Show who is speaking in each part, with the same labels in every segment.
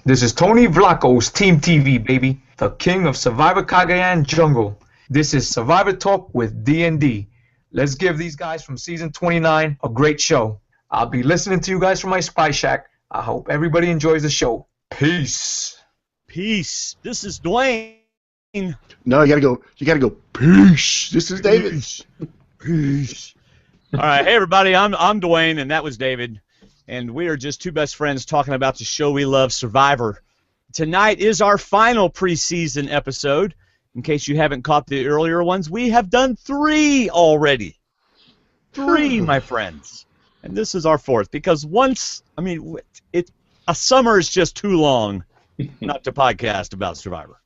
Speaker 1: This is Tony Vlaco's Team TV, baby. The king of Survivor Cagayan Jungle. This is Survivor Talk with D&D. Let's give these guys from Season 29 a great show. I'll be listening to you guys from my Spy Shack. I hope everybody enjoys the show. Peace.
Speaker 2: Peace. This is Dwaine.
Speaker 3: No, you gotta go. Peace. This is David.
Speaker 2: Peace. All right, hey everybody, I'm Dwaine, and that was David, and we are just two best friends talking about the show we love, Survivor. Tonight is our final preseason episode. In case you haven't caught the earlier ones, we have done 3 already. 3, my friends, and this is our 4th because a summer is just too long not to podcast about Survivor.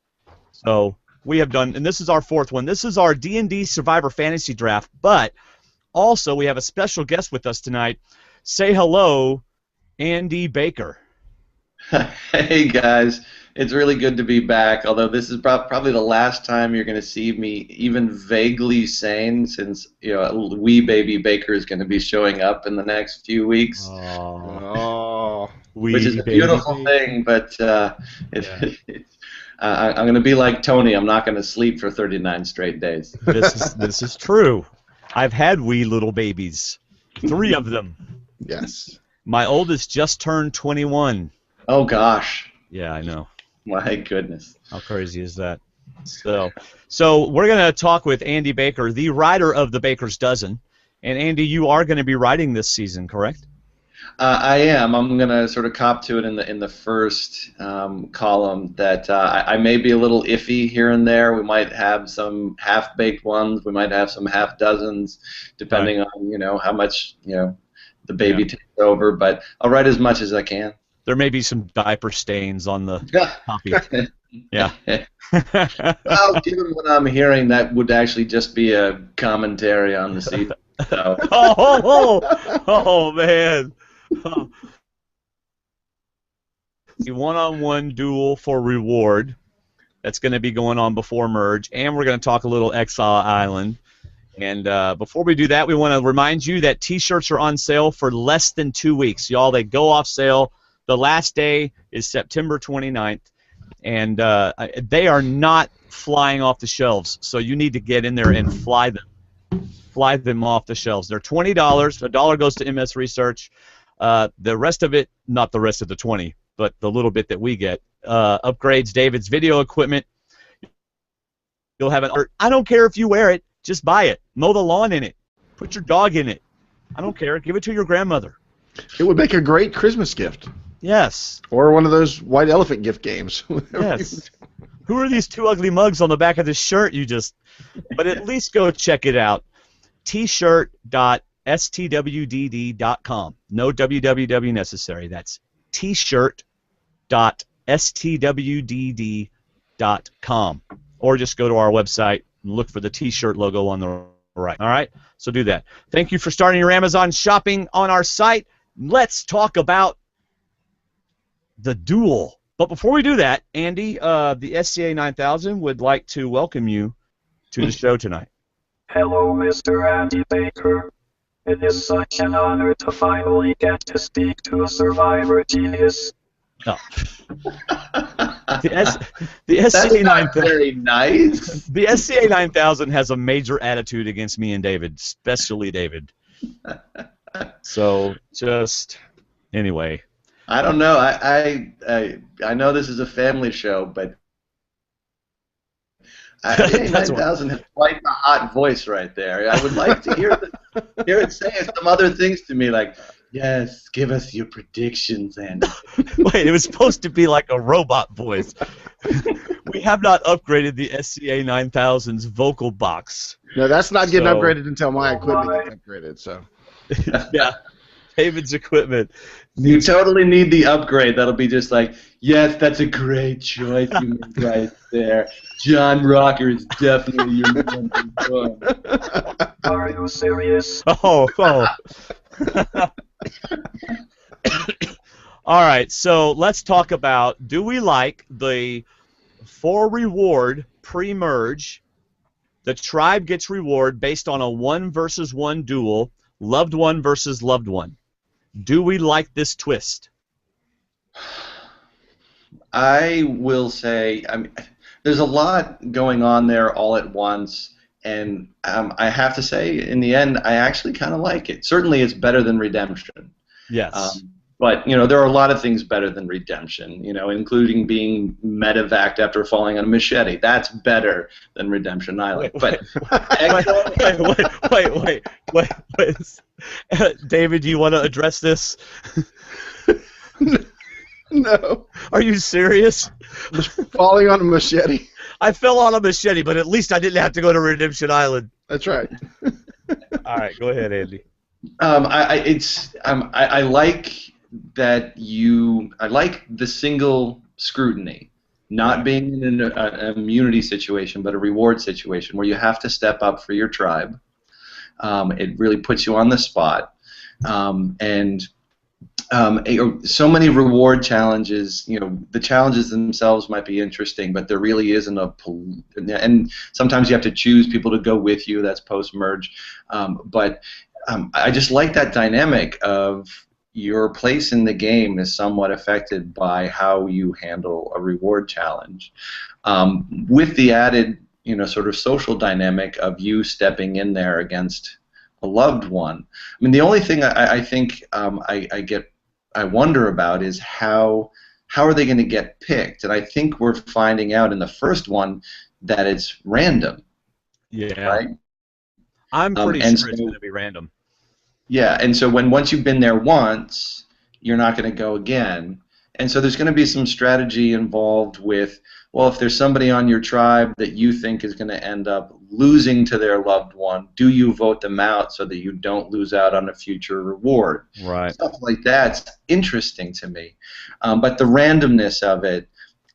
Speaker 2: So we have done, and this is our 4th one. This is our D&D Survivor Fantasy Draft, but also we have a special guest with us tonight. Say hello, Andy Baker.
Speaker 4: Hey guys, it's really good to be back, although this is probably the last time you're going to see me even vaguely sane, since wee baby Baker is going to be showing up in the next few weeks. Which is a beautiful thing, but I'm going to be like Tony. I'm not going to sleep for 39 straight days.
Speaker 2: This is true. I've had wee little babies, 3 of them.
Speaker 3: Yes.
Speaker 2: My oldest just turned 21.
Speaker 4: Oh gosh.
Speaker 2: Yeah, I know.
Speaker 4: My goodness.
Speaker 2: How crazy is that? So we're going to talk with Andy Baker, the writer of The Baker's Dozen. And Andy, you are going to be writing this season, correct?
Speaker 4: I am. I'm going to sort of cop to it in the first column that I may be a little iffy here and there. We might have some half-baked ones. We might have some half-dozens, depending on how much the baby takes over. But I'll write as much as I can.
Speaker 2: There may be some diaper stains on the copy. Yeah.
Speaker 4: Well, given what I'm hearing, that would actually just be a commentary on the season. So.
Speaker 2: Oh, man. The one-on-one duel for reward that's going to be going on before Merge, and we're going to talk a little Exile Island. And before we do that, we want to remind you that T-shirts are on sale for less than 2 weeks. Y'all, they go off sale. The last day is September 29th, and they are not flying off the shelves, so you need to get in there and fly them off the shelves. They're $20. $1 goes to MS Research. The rest of it, not the rest of the 20, but the little bit that we get, upgrades David's video equipment. You'll have I don't care if you wear it. Just buy it. Mow the lawn in it. Put your dog in it. I don't care. Give it to your grandmother.
Speaker 3: It would make a great Christmas gift.
Speaker 2: Yes.
Speaker 3: Or one of those white elephant gift games.
Speaker 2: Yes. Who are these 2 ugly mugs on the back of this shirt you just... But at least go check it out. T-shirt.stwdd.com. No www necessary. That's t-shirt.stwdd.com. Or just go to our website and look for the T-shirt logo on the right. All right? So do that. Thank you for starting your Amazon shopping on our site. Let's talk about the duel. But before we do that, Andy, the SCA 9000 would like to welcome you to the show tonight.
Speaker 5: Hello, Mr. Andy Baker. It is such an honor to finally get to speak to a Survivor genius.
Speaker 2: Oh. The SCA 9000.
Speaker 4: Very nice.
Speaker 2: The SCA 9000 has a major attitude against me and David, especially David. So just anyway.
Speaker 4: I don't know. I know this is a family show, but SCA 9000 has quite a hot voice right there. I would like to hear it saying some other things to me, like, yes, give us your predictions, Andy.
Speaker 2: Wait, it was supposed to be like a robot voice. We have not upgraded the SCA 9000's vocal box.
Speaker 3: No, that's not getting upgraded until my equipment gets upgraded. So.
Speaker 2: Yeah, David's equipment.
Speaker 4: You totally need the upgrade. That'll be just like, yes, that's a great choice you made right there. John Rocker is definitely your number 1.
Speaker 5: Are you serious?
Speaker 2: Oh. All right, so let's talk about, do we like the for reward pre-merge, the tribe gets reward based on a 1-versus-1 duel, Loved One versus Loved One. Do we like this twist?
Speaker 4: I will say, there's a lot going on there all at once, and I have to say, in the end, I actually kind of like it. Certainly, it's better than Redemption.
Speaker 2: Yes.
Speaker 4: But there are a lot of things better than Redemption, including being medevaced after falling on a machete. That's better than Redemption Island.
Speaker 2: Wait. David, do you want to address this?
Speaker 3: No.
Speaker 2: Are you serious?
Speaker 3: Falling on a machete.
Speaker 2: I fell on a machete, but at least I didn't have to go to Redemption Island.
Speaker 3: That's right.
Speaker 2: All right, go ahead, Andy.
Speaker 4: I like that I like the single scrutiny, not being in an immunity situation, but a reward situation where you have to step up for your tribe. It really puts you on the spot, so many reward challenges. The challenges themselves might be interesting, but there really isn't and sometimes you have to choose people to go with you. That's post-merge, but I just like that dynamic of your place in the game is somewhat affected by how you handle a reward challenge, with the added sort of social dynamic of you stepping in there against a loved one. The only thing I think I wonder about is how are they going to get picked? And I think we're finding out in the first one that it's random.
Speaker 2: Yeah.
Speaker 4: Right?
Speaker 2: I'm pretty sure it's going to be random.
Speaker 4: Yeah, and so once you've been there once, you're not going to go again. And so there's going to be some strategy involved with, well, if there's somebody on your tribe that you think is going to end up losing to their loved one, do you vote them out so that you don't lose out on a future reward?
Speaker 2: Right.
Speaker 4: Stuff like that's interesting to me. But the randomness of it,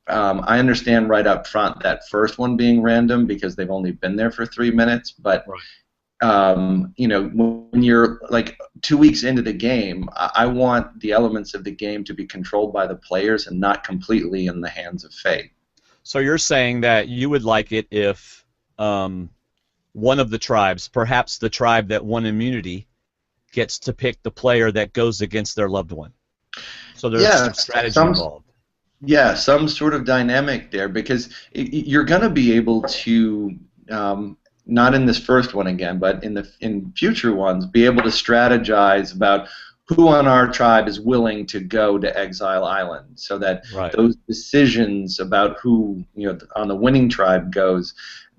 Speaker 4: I understand right up front that first one being random because they've only been there for 3 minutes, but
Speaker 2: right.
Speaker 4: When you're like 2 weeks into the game, I want the elements of the game to be controlled by the players and not completely in the hands of fate.
Speaker 2: So you're saying that you would like it if one of the tribes, perhaps the tribe that won immunity, gets to pick the player that goes against their loved one. So there's some strategy involved.
Speaker 4: Yeah, some sort of dynamic there, because you're going to be able to not in this first one again, but in future ones, be able to strategize about who on our tribe is willing to go to Exile Island, so that those decisions about who on the winning tribe goes,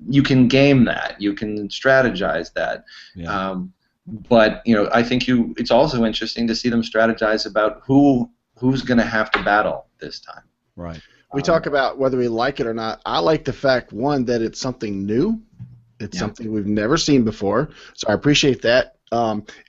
Speaker 4: you can game that, you can strategize that. Yeah. But I think it's also interesting to see them strategize about who's going to have to battle this time.
Speaker 2: Right.
Speaker 3: We talk about whether we like it or not. I like the fact, one, that it's something new. It's something we've never seen before, so I appreciate that.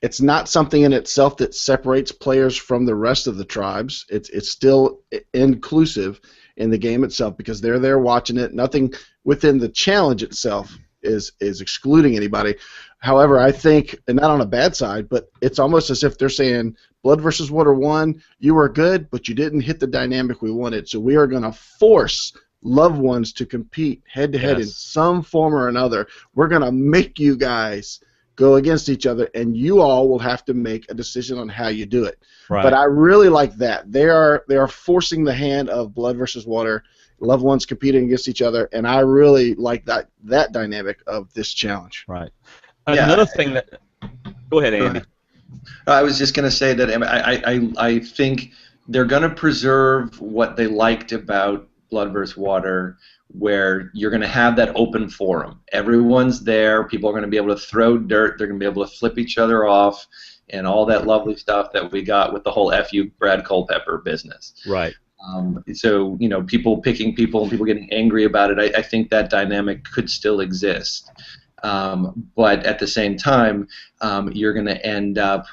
Speaker 3: It's not something in itself that separates players from the rest of the tribes. It's still inclusive in the game itself because they're there watching it. Nothing within the challenge itself is excluding anybody. However, I think, and not on a bad side, but it's almost as if they're saying, Blood versus Water 1, you were good, but you didn't hit the dynamic we wanted, so we are going to force loved ones to compete head-to-head in some form or another. We're going to make you guys go against each other, and you all will have to make a decision on how you do it. Right. But I really like that. They are forcing the hand of Blood versus Water, loved ones competing against each other, and I really like that dynamic of this challenge.
Speaker 2: Right. Another thing that... Go ahead, Andy.
Speaker 4: I was just going to say that I think they're going to preserve what they liked about Blood vs. Water, where you're going to have that open forum. Everyone's there. People are going to be able to throw dirt. They're going to be able to flip each other off and all that lovely stuff that we got with the whole F you Brad Culpepper business.
Speaker 2: Right.
Speaker 4: So, people picking people and people getting angry about it, I think that dynamic could still exist. But at the same time, you're going to end up,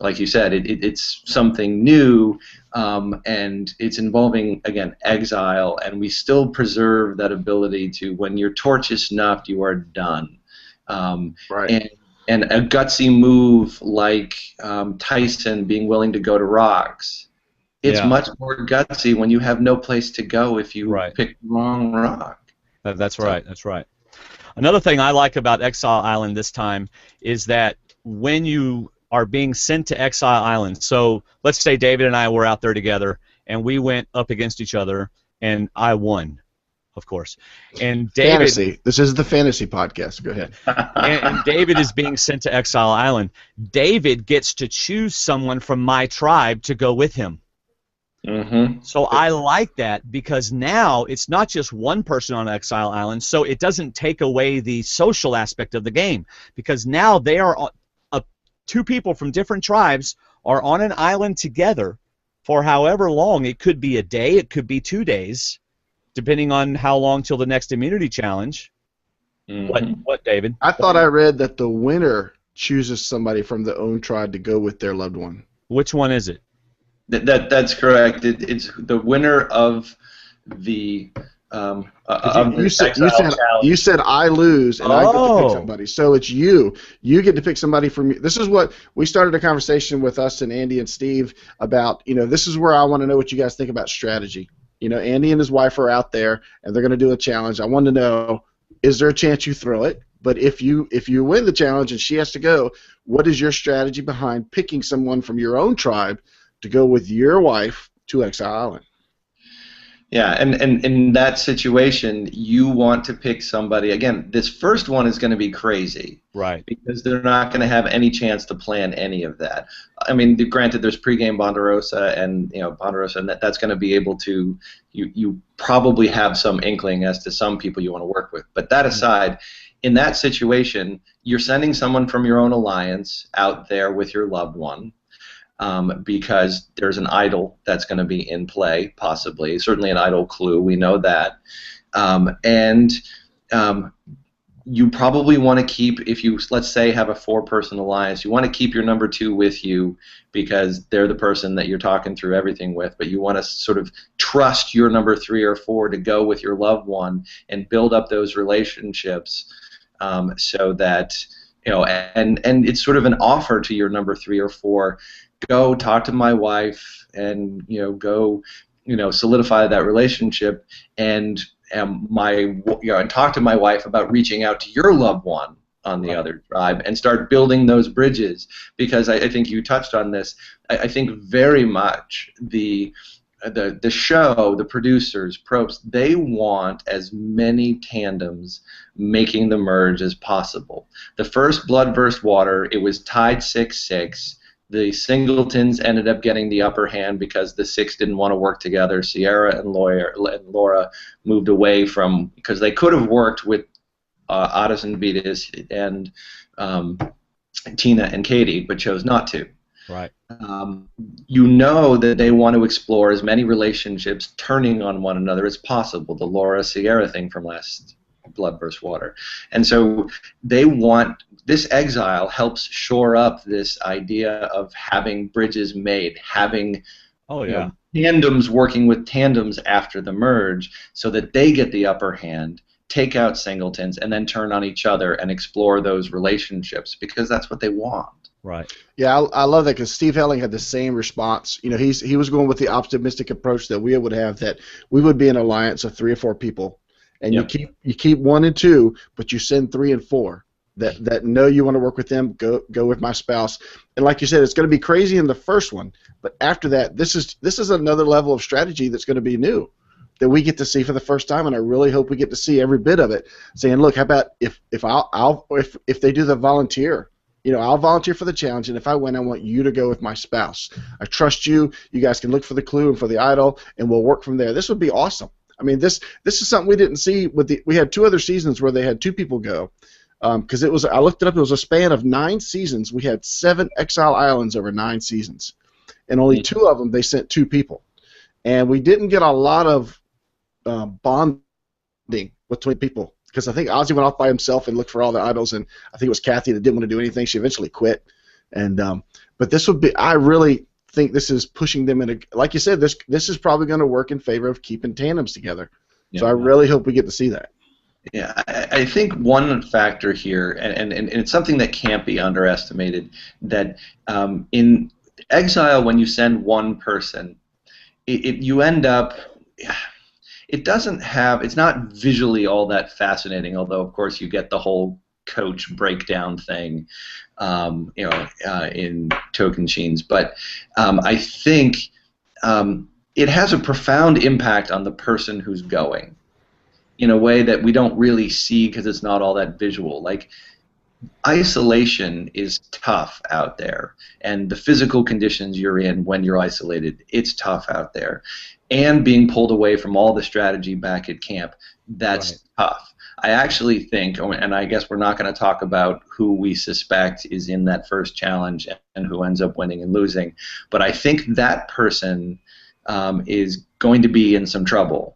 Speaker 4: like you said, it's something new, and it's involving, again, exile, and we still preserve that ability to, when your torch is snuffed, you are done.
Speaker 3: Right.
Speaker 4: And a gutsy move like Tyson being willing to go to rocks, it's much more gutsy when you have no place to go if you pick the wrong rock.
Speaker 2: That's right. That's right. Another thing I like about Exile Island this time is that when you are being sent to Exile Island, so let's say David and I were out there together, and we went up against each other, and I won, of course. And David,
Speaker 3: Fantasy. This is the fantasy podcast. Go ahead.
Speaker 2: and David is being sent to Exile Island. David gets to choose someone from my tribe to go with him.
Speaker 4: Mm-hmm.
Speaker 2: So I like that because now it's not just one person on Exile Island, so it doesn't take away the social aspect of the game, because now they are two people from different tribes are on an island together for however long. It could be a day, it could be 2 days, depending on how long till the next immunity challenge.
Speaker 4: Mm-hmm.
Speaker 2: What, David?
Speaker 3: I thought I read that the winner chooses somebody from their own tribe to go with their loved one.
Speaker 2: Which one is it?
Speaker 4: That's correct. It's the winner of the
Speaker 3: You said I lose and I get to pick somebody. So it's you. You get to pick somebody from me. This is what we started a conversation with us and Andy and Steve about. This is where I want to know what you guys think about strategy. Andy and his wife are out there and they're going to do a challenge. I want to know, is there a chance you throw it? But if you win the challenge and she has to go, what is your strategy behind picking someone from your own tribe to go with your wife to Exile Island?
Speaker 4: Yeah, and in that situation, you want to pick somebody. Again, this first one is going to be crazy.
Speaker 2: Right.
Speaker 4: Because they're not going to have any chance to plan any of that. I mean, granted, there's pregame Ponderosa, and Ponderosa, and that's going to be able to. You probably have some inkling as to some people you want to work with. But that aside, in that situation, you're sending someone from your own alliance out there with your loved one. Because there's an idol that's going to be in play, possibly. Certainly an idol clue, we know that. You probably want to keep, if you, let's say, have a 4-person alliance, you want to keep your number 2 with you because they're the person that you're talking through everything with, but you want to sort of trust your number 3 or 4 to go with your loved one and build up those relationships so that, and it's sort of an offer to your number 3 or 4. Go talk to my wife and go solidify that relationship and and talk to my wife about reaching out to your loved one on the other tribe and start building those bridges, because I think you touched on this. I think very much the show, the producers, props, they want as many tandems making the merge as possible. The first Blood vs. Water, it was tied 6-6. The Singletons ended up getting the upper hand because the 6 didn't want to work together. Sierra and Laura moved away from, because they could have worked with Otis and Vetus and Tina and Katie, but chose not to.
Speaker 2: Right.
Speaker 4: That they want to explore as many relationships turning on one another as possible. The Laura Sierra thing from last Blood vs. Water. And so they want, this exile helps shore up this idea of having bridges made, having tandems working with tandems after the merge so that they get the upper hand, take out singletons, and then turn on each other and explore those relationships, because that's what they want.
Speaker 2: Right.
Speaker 3: Yeah, I love that, because Steve Helling had the same response. He was going with the optimistic approach that we would have, that we would be an alliance of 3 or 4 people. And you keep 1 and 2, but you send 3 and 4 that know you want to work with them. Go with my spouse, and like you said, it's going to be crazy in the first one, but after that, this is another level of strategy that's going to be new that we get to see for the first time, and I really hope we get to see every bit of it. Saying, look, how about if they do the volunteer. I'll volunteer for the challenge, and if I win, I want you to go with my spouse. I trust you. You guys can look for the clue and for the idol, and we'll work from there. This would be awesome. I mean, this is something we didn't see we had 2 other seasons where they had 2 people go, because I looked it up. It was a span of 9 seasons. We had 7 Exile Islands over 9 seasons, and only 2 of them they sent 2 people, and we didn't get a lot of bonding between people, because I think Ozzy went off by himself and looked for all the idols, and I think it was Kathy that didn't want to do anything. She eventually quit, and but this would be, I really think this is pushing them in like you said, this is probably going to work in favor of keeping tandems together. Yeah. So I really hope we get to see that.
Speaker 4: Yeah, I think one factor here, and it's something that can't be underestimated, that in Exile, when you send 1 person, you end up, it's not visually all that fascinating, although of course you get the whole coach breakdown thing, in Tocantins. But I think it has a profound impact on the person who's going in a way that we don't really see because it's not all that visual. Like, isolation is tough out there, and the physical conditions you're in when you're isolated, it's tough out there. And being pulled away from all the strategy back at camp, that's tough. I actually think, and I guess we're not going to talk about who we suspect is in that first challenge and who ends up winning and losing, but I think that person is going to be in some trouble.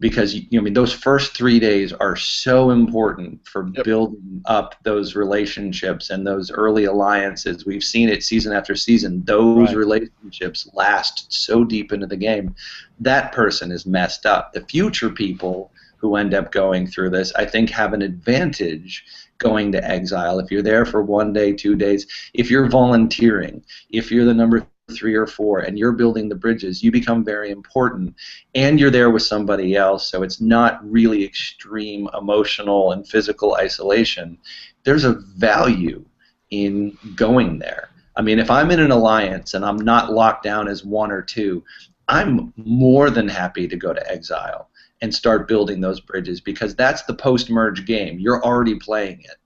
Speaker 4: Because those first 3 days are so important for building up those relationships and those early alliances. We've seen it season after season. Those relationships last so deep into the game. That person is messed up. The future people who end up going through this, I think, have an advantage going to Exile. If you're there for 1 day, 2 days, if you're volunteering, if you're the number 3 or 4 and you're building the bridges, you become very important, and you're there with somebody else, so it's not really extreme emotional and physical isolation. There's a value in going there. I mean, if I'm in an alliance and I'm not locked down as 1 or 2, I'm more than happy to go to Exile and start building those bridges, because that's the post-merge game. You're already playing it.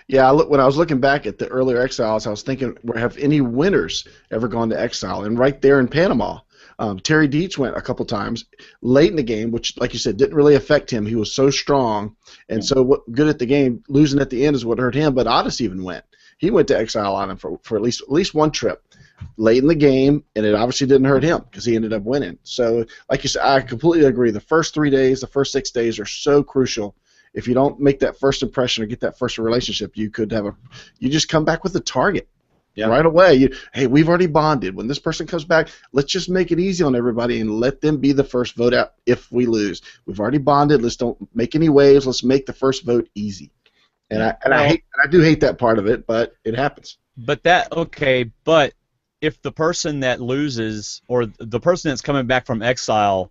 Speaker 3: Yeah, when I was looking back at the earlier Exiles, I was thinking, have any winners ever gone to Exile? And right there in Panama, Terry Dietz went a couple times late in the game, which, like you said, didn't really affect him. He was so strong and so good at the game. Losing at the end is what hurt him, but Otis even went. He went to Exile Island for at least one trip late in the game, and it obviously didn't hurt him because he ended up winning. So, like you said, I completely agree. The first 3 days, the first 6 days are so crucial. If you don't make that first impression or get that first relationship, you just come back with a target right away. Hey, we've already bonded. When this person comes back, let's just make it easy on everybody and let them be the first vote out if we lose. We've already bonded. Let's don't make any waves. Let's make the first vote easy. And I do hate that part of it, but it happens.
Speaker 2: But if the person that loses or the person that's coming back from Exile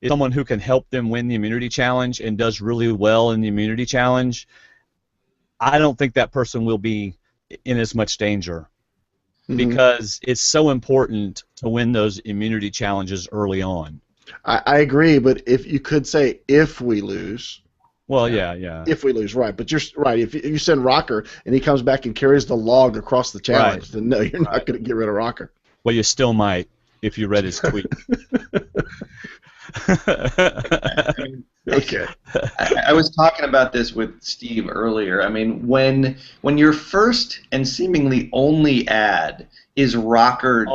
Speaker 2: is someone who can help them win the immunity challenge and does really well in the immunity challenge, I don't think that person will be in as much danger, because it's so important to win those immunity challenges early on.
Speaker 3: I agree, but if you could say if we lose.
Speaker 2: Well, yeah.
Speaker 3: If we lose, right. But you're right. If you send Rocker and he comes back and carries the log across the challenge, then no, you're not going to get rid of Rocker.
Speaker 2: Well, you still might if you read his tweet.
Speaker 3: Okay.
Speaker 4: I was talking about this with Steve earlier. I mean, when your first and seemingly only ad is Rocker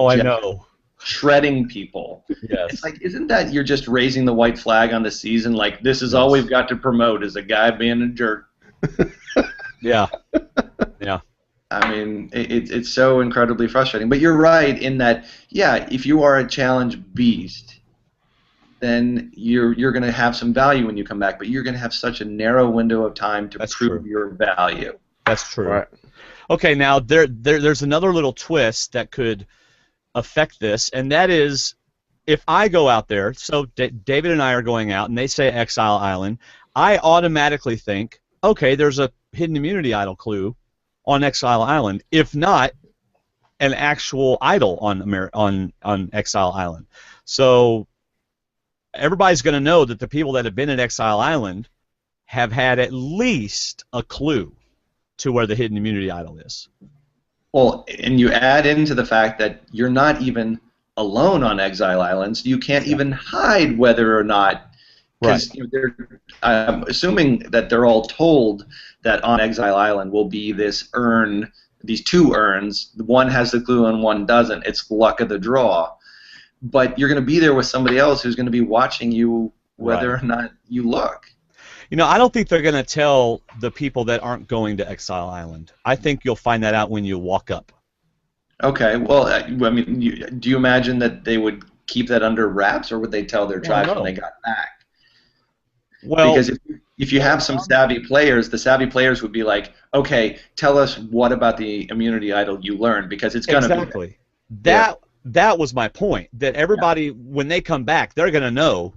Speaker 4: shredding people, it's like, isn't that you're just raising the white flag on the season? Like, this is all we've got to promote is a guy being a jerk.
Speaker 2: Yeah.
Speaker 4: I mean, it's so incredibly frustrating. But you're right in that, if you are a challenge beast, then you're going to have some value when you come back, but you're going to have such a narrow window of time to prove your value.
Speaker 2: That's true.
Speaker 3: Right.
Speaker 2: Okay, now there's another little twist that could affect this, and that is if I go out there, so David and I are going out, and they say Exile Island, I automatically think, okay, there's a hidden immunity idol clue on Exile Island, if not an actual idol on Exile Island. So everybody's going to know that the people that have been at Exile Island have had at least a clue to where the hidden immunity idol is.
Speaker 4: Well, and you add into the fact that you're not even alone on Exile Island, so you can't even hide whether or not, because I'm assuming that they're all told that on Exile Island will be this urn, these two urns, one has the clue and one doesn't. It's luck of the draw. But you're going to be there with somebody else who's going to be watching you whether or not you look.
Speaker 2: I don't think they're going to tell the people that aren't going to Exile Island. I think you'll find that out when you walk up.
Speaker 4: Okay. Well, I mean, do you imagine that they would keep that under wraps, or would they tell their tribes when they got back? Well, because if you have some savvy players, the savvy players would be like, okay, tell us what about the immunity idol you learned, because it's going to be
Speaker 2: That was my point, that everybody, when they come back, they're going to know,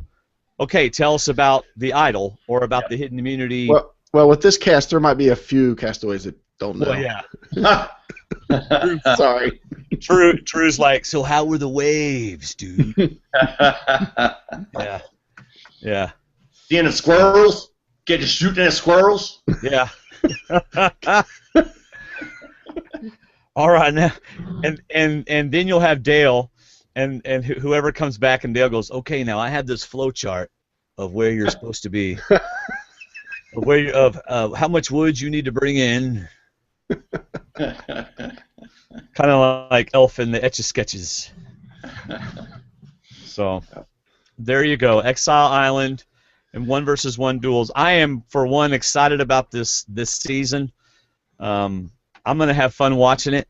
Speaker 2: okay, tell us about the idol or about the hidden immunity.
Speaker 3: Well, with this cast, there might be a few castaways that don't know.
Speaker 2: Well,
Speaker 3: Sorry.
Speaker 2: Drew's like, so how were the waves, dude? Yeah. Yeah.
Speaker 4: Seeing the squirrels? Get to shooting at squirrels?
Speaker 2: Yeah. All right, now, and then you'll have Dale, and whoever comes back, and Dale goes, okay, now I have this flow chart of where you're supposed to be, of how much wood you need to bring in. Kind of like Elf in the Etch-a-Sketches. So, there you go. Exile Island and 1-versus-1 duels. I am, for one, excited about this season. I'm going to have fun watching it.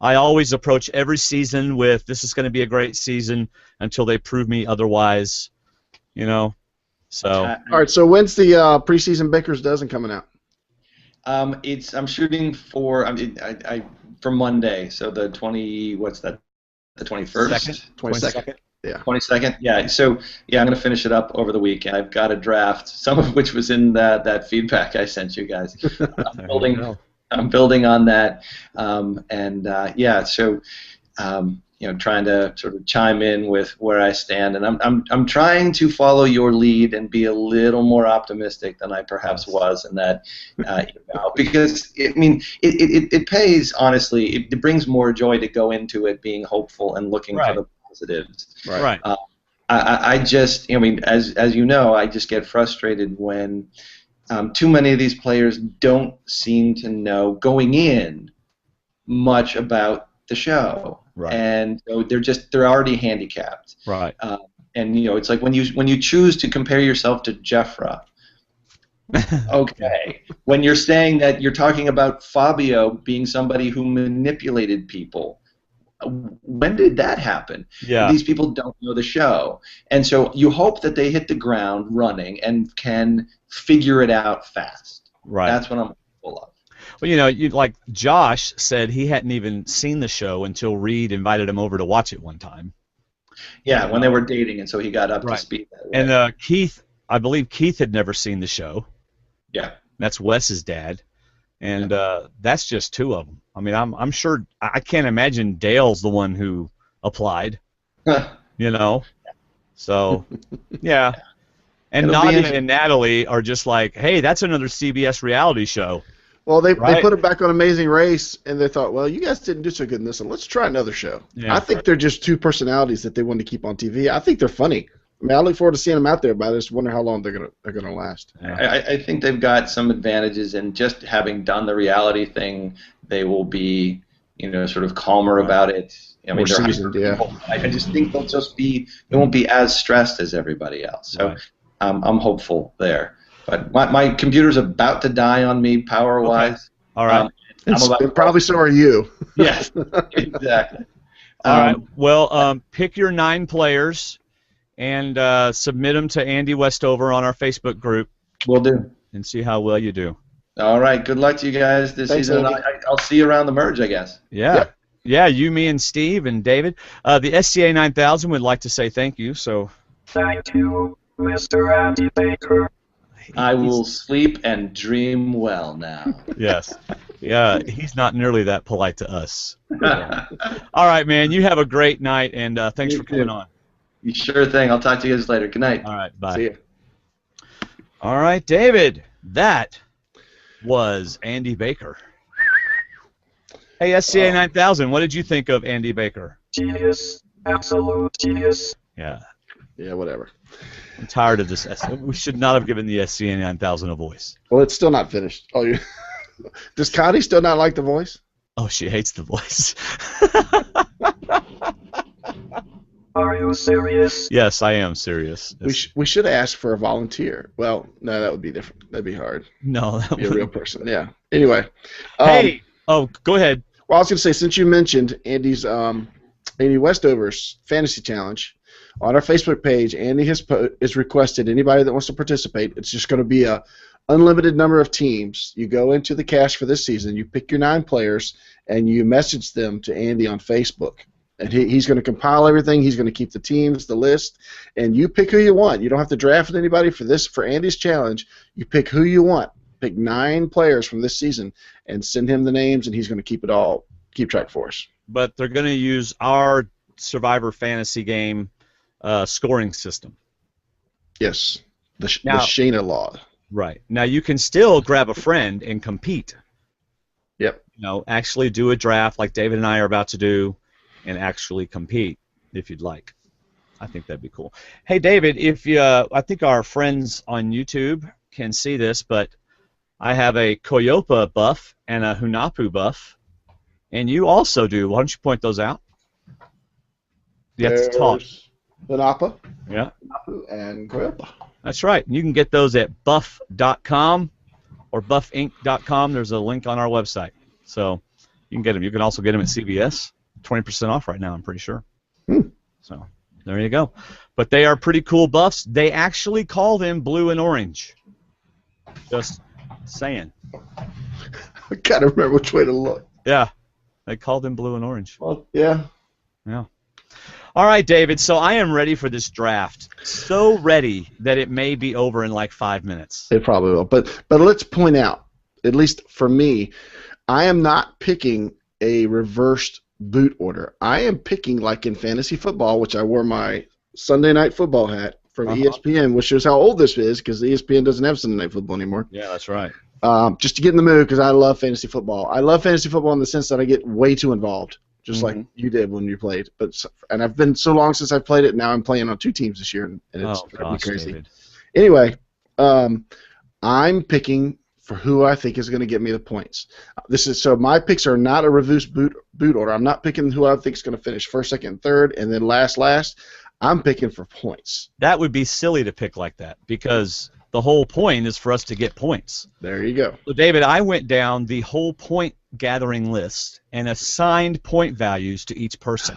Speaker 2: I always approach every season with, this is going to be a great season until they prove me otherwise, you know. So.
Speaker 3: All right, so when's the preseason Baker's Dozen coming out?
Speaker 4: I'm shooting for for Monday, so the 21st? The 21st?
Speaker 3: 22nd. Yeah.
Speaker 4: 22nd. Yeah. So yeah, I'm gonna finish it up over the weekend. I've got a draft, some of which was in that feedback I sent you guys. I'm building on that, yeah. So trying to sort of chime in with where I stand, and I'm trying to follow your lead and be a little more optimistic than I perhaps was in that, because it pays, honestly. It brings more joy to go into it being hopeful and looking for the positives.
Speaker 2: Right.
Speaker 4: I just, as you know, I just get frustrated when too many of these players don't seem to know going in much about the show.
Speaker 2: Right.
Speaker 4: And so they're already handicapped.
Speaker 2: Right.
Speaker 4: And it's like when you choose to compare yourself to Jeffra. Okay. When you're saying that you're talking about Fabio being somebody who manipulated people, when did that happen?
Speaker 2: Yeah.
Speaker 4: These people don't know the show, and so you hope that they hit the ground running and can figure it out fast.
Speaker 2: Right.
Speaker 4: That's what I'm hopeful of.
Speaker 2: Well, like Josh said, he hadn't even seen the show until Reed invited him over to watch it one time.
Speaker 4: Yeah, when they were dating, and so he got up to speed.
Speaker 2: And Keith, I believe Keith had never seen the show.
Speaker 4: Yeah.
Speaker 2: That's Wes's dad, and that's just two of them. I mean, I'm sure I can't imagine Dale's the one who applied. So yeah. And Nadia and Natalie are just like, hey, that's another CBS reality show.
Speaker 3: Well, they put it back on Amazing Race, and they thought, well, you guys didn't do so good in this one. Let's try another show. Yeah, I think they're just two personalities that they wanted to keep on TV. I think they're funny. I mean, I look forward to seeing them out there, but I just wonder how long they're gonna last.
Speaker 4: Yeah. I think they've got some advantages in just having done the reality thing. They will be, sort of calmer about it. I mean,
Speaker 3: more seasoned, yeah.
Speaker 4: I just think they won't be as stressed as everybody else. So I'm hopeful there. But my computer's about to die on me power-wise.
Speaker 2: Okay. All right.
Speaker 3: And probably so are you.
Speaker 4: Yes, exactly.
Speaker 2: All right. Well, pick your 9 players and submit them to Andy Westover on our Facebook group.
Speaker 4: Will do.
Speaker 2: And see how well you do.
Speaker 4: All right. Good luck to you guys this season. I'll see you around the merge, I guess.
Speaker 2: Yeah. Yeah, you, me, and Steve, and David. The SCA 9000 would like to say thank you. So.
Speaker 5: Thank you, Mr. Andy Baker.
Speaker 4: I will sleep and dream well now.
Speaker 2: Yes. Yeah, he's not nearly that polite to us. All right, man. You have a great night, and thanks for coming on.
Speaker 4: Sure thing. I'll talk to you guys later. Good night.
Speaker 2: All right. Bye.
Speaker 3: See you.
Speaker 2: All right, David. That was Andy Baker. Hey, SCA 9000, what did you think of Andy Baker?
Speaker 5: Genius. Absolute genius.
Speaker 2: Yeah.
Speaker 3: Yeah, whatever.
Speaker 2: I'm tired of this. We should not have given the SCA 9000 a voice.
Speaker 3: Well, it's still not finished. Oh, does Connie still not like the voice?
Speaker 2: Oh, she hates the voice.
Speaker 5: Are you serious?
Speaker 2: Yes, I am serious.
Speaker 3: We should ask for a volunteer. Well, no, that would be different. That'd be hard.
Speaker 2: No, that would
Speaker 3: be a real person. Yeah. Anyway.
Speaker 2: Hey. Oh, go ahead.
Speaker 3: Well, I was going to say, since you mentioned Andy Westover's Fantasy Challenge, on our Facebook page, Andy has requested anybody that wants to participate. It's just going to be a unlimited number of teams. You go into the cash for this season, you pick your 9 players, and you message them to Andy on Facebook. And he's going to compile everything. He's going to keep the teams, the list, and you pick who you want. You don't have to draft anybody for Andy's challenge. You pick who you want. Pick 9 players from this season and send him the names, and he's going to keep it all keep track for us.
Speaker 2: But they're going to use our Survivor Fantasy game scoring system.
Speaker 3: Yes, the
Speaker 2: Now-
Speaker 3: Shayna law.
Speaker 2: Right. Now you can still grab a friend and compete.
Speaker 3: Yep.
Speaker 2: You know, actually do a draft like David and I are about to do, and actually compete if you'd like. I think that'd be cool. Hey, David, if you, I think our friends on YouTube can see this, but I have a Koyopa buff and a Hunapu buff, and you also do. Why don't you point those out? You have to talk.
Speaker 3: Banapa,
Speaker 2: Yeah.
Speaker 3: and Koyopa.
Speaker 2: That's right. You can get those at buff.com or buffinc.com. There's a link on our website. So you can get them. You can also get them at CVS. 20% off right now, I'm pretty sure. So there you go. But they are pretty cool buffs. They actually call them blue and orange. Just saying.
Speaker 3: I gotta remember which way to look.
Speaker 2: Yeah. They call them blue and orange.
Speaker 3: Well, yeah.
Speaker 2: Yeah. All right, David, so I am ready for this draft. So ready that it may be over in like 5 minutes.
Speaker 3: It probably will. But let's point out, at least for me, I am not picking a reversed boot order. I am picking like in fantasy football, which I wore my Sunday Night Football hat from ESPN, which shows how old this is because ESPN doesn't have Sunday Night Football anymore.
Speaker 2: Yeah, that's right.
Speaker 3: Just to get in the mood because I love fantasy football. I love fantasy football in the sense that I get way too involved. Just like you did when you played, and I've been so long since I've played it. Now I'm playing on 2 teams this year, and it's driving me crazy.
Speaker 2: David.
Speaker 3: Anyway, I'm picking for who I think is going to get me the points. So my picks are not a reverse boot order. I'm not picking who I think is going to finish first, second, third, and then last. I'm picking for points.
Speaker 2: That would be silly to pick like that because the whole point is for us to get points.
Speaker 3: There you go.
Speaker 2: So, David, I went down the whole point gathering list and assigned point values to each person.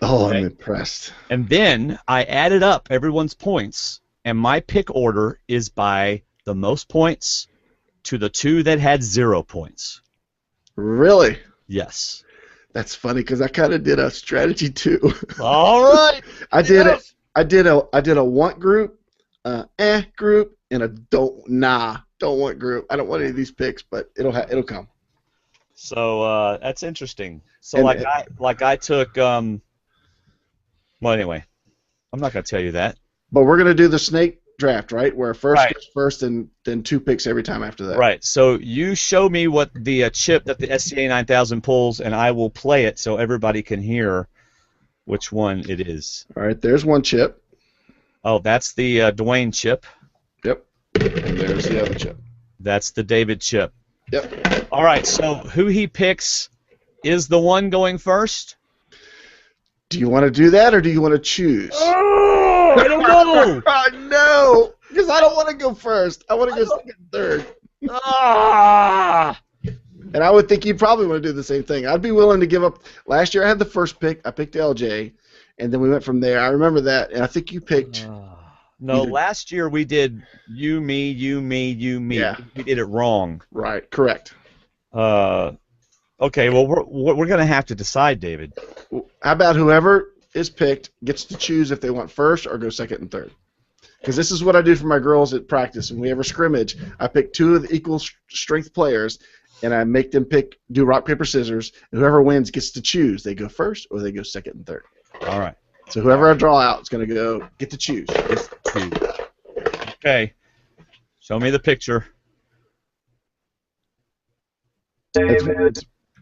Speaker 3: Oh,
Speaker 2: Okay.
Speaker 3: I'm impressed.
Speaker 2: And then I added up everyone's points, and my pick order is by the most points to the 2 that had 0 points.
Speaker 3: Really?
Speaker 2: Yes.
Speaker 3: That's funny because I kind of did a strategy too.
Speaker 2: All right.
Speaker 3: I did a want group, group, and a don't want group. I don't want any of these picks, but it'll come.
Speaker 2: So that's interesting. So
Speaker 3: And-
Speaker 2: I took well anyway, I'm not gonna tell you that.
Speaker 3: But we're gonna do the snake draft, right? Where first
Speaker 2: Right.
Speaker 3: gets first, and then 2 picks every time after that.
Speaker 2: Right. So you show me what the chip that the SCA 9000 pulls, and I will play it so everybody can hear which one it is.
Speaker 3: All right. There's one chip.
Speaker 2: Oh, that's the Dwaine chip.
Speaker 3: Yep. And there's the other chip.
Speaker 2: That's the David chip.
Speaker 3: Yep.
Speaker 2: All right. So who he picks is the one going first.
Speaker 3: Do you want to do that, or do you want to choose?
Speaker 2: Oh, I don't know.
Speaker 3: Oh, no, because I don't want to go first. I want to go second and third.
Speaker 2: Ah.
Speaker 3: And I would think you'd probably want to do the same thing. I'd be willing to give up. Last year I had the first pick. I picked LJ, and then we went from there. I remember that, and I think you picked.
Speaker 2: No,
Speaker 3: Either-
Speaker 2: last year we did you, me, you, me, you, me.
Speaker 3: Yeah.
Speaker 2: We did it wrong.
Speaker 3: Right, correct.
Speaker 2: Okay, well, we're going to have to decide, David.
Speaker 3: How about whoever is picked gets to choose if they want first or go second and third? Because this is what I do for my girls at practice. When we have a scrimmage, I pick 2 of the equal strength players, and I make them do rock, paper, scissors, and whoever wins gets to choose. They go first or they go second and third.
Speaker 2: All right.
Speaker 3: So whoever I draw out is going to get to choose.
Speaker 2: Okay. Show me the picture.
Speaker 5: David,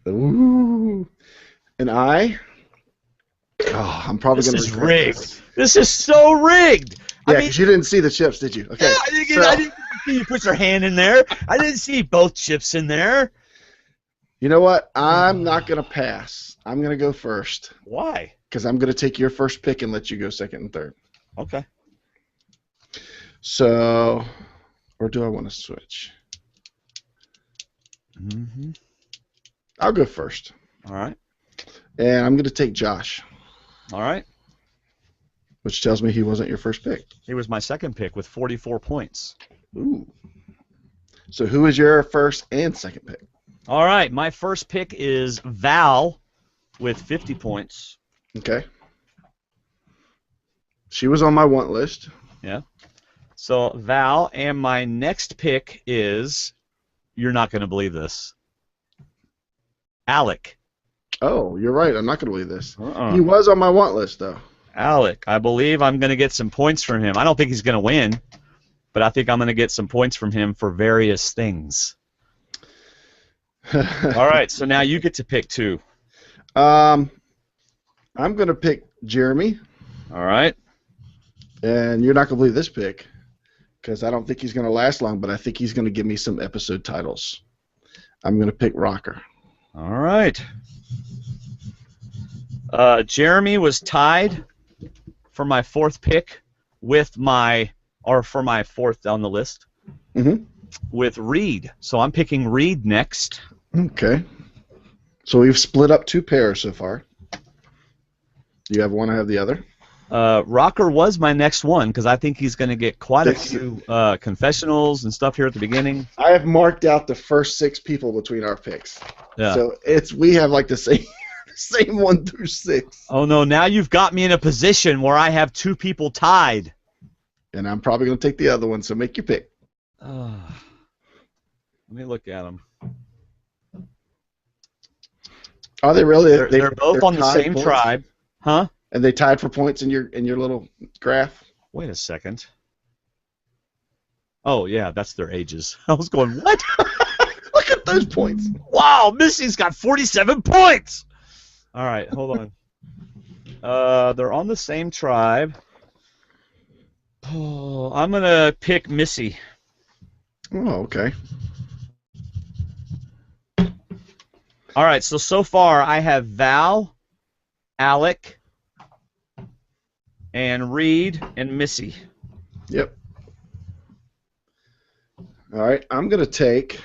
Speaker 3: Ooh. And I'm probably
Speaker 2: This
Speaker 3: going to
Speaker 2: is rigged. This is so rigged.
Speaker 3: Yeah,
Speaker 2: I mean,
Speaker 3: because you didn't see the chips, did you? Okay.
Speaker 2: yeah, I didn't see you put your hand in there. I didn't see both chips in there.
Speaker 3: You know what? I'm not going to pass. I'm going to go first
Speaker 2: Why?
Speaker 3: because I'm going to take your first pick and let you go second and third.
Speaker 2: Okay.
Speaker 3: So, or do I want to switch?
Speaker 2: Mm-hmm.
Speaker 3: I'll go first.
Speaker 2: All right.
Speaker 3: And I'm going to take Josh,
Speaker 2: All right.
Speaker 3: which tells me he wasn't your first pick.
Speaker 2: He was my second pick with 44 points.
Speaker 3: Ooh. So who is your first and second pick?
Speaker 2: All right. My first pick is Val with 50 points.
Speaker 3: Okay. She was on my want list.
Speaker 2: Yeah. So Val, and my next pick is, you're not going to believe this, Alec
Speaker 3: Oh, you're right. I'm not going to believe this.
Speaker 2: Uh-uh.
Speaker 3: He was on my want list, though.
Speaker 2: Alec, I believe I'm going to get some points from him. I don't think he's going to win, but I think I'm going to get some points from him for various things. All right, so now you get to pick 2.
Speaker 3: I'm going to pick Jeremy.
Speaker 2: All right.
Speaker 3: And you're not going to believe this pick because I don't think he's going to last long, but I think he's going to give me some episode titles. I'm going to pick Rocker.
Speaker 2: All right. Jeremy was tied for my 4th pick with my 4th on the list with Reed. So I'm picking Reed next.
Speaker 3: Okay. So we've split up 2 pairs so far. Do you have one? I have the other.
Speaker 2: Rocker was my next one because I think he's going to get quite a few confessionals and stuff here at the beginning.
Speaker 3: I have marked out the first 6 people between our picks.
Speaker 2: Yeah.
Speaker 3: So we have like the same 1 through 6.
Speaker 2: Oh no! Now you've got me in a position where I have 2 people tied.
Speaker 3: And I'm probably going to take the other one. So make your pick.
Speaker 2: Let me look at them.
Speaker 3: Are they really?
Speaker 2: They're both on the same tribe, huh?
Speaker 3: And they tied for points in your little graph?
Speaker 2: Wait a second. Oh, yeah, that's their ages. I was going, what?
Speaker 3: Look at those points.
Speaker 2: Wow, Missy's got 47 points! All right, hold on. They're on the same tribe. Oh, I'm going to pick Missy.
Speaker 3: Oh, okay.
Speaker 2: All right, so far I have Val, Alec, and Reed, and Missy.
Speaker 3: Yep. All right, I'm going to take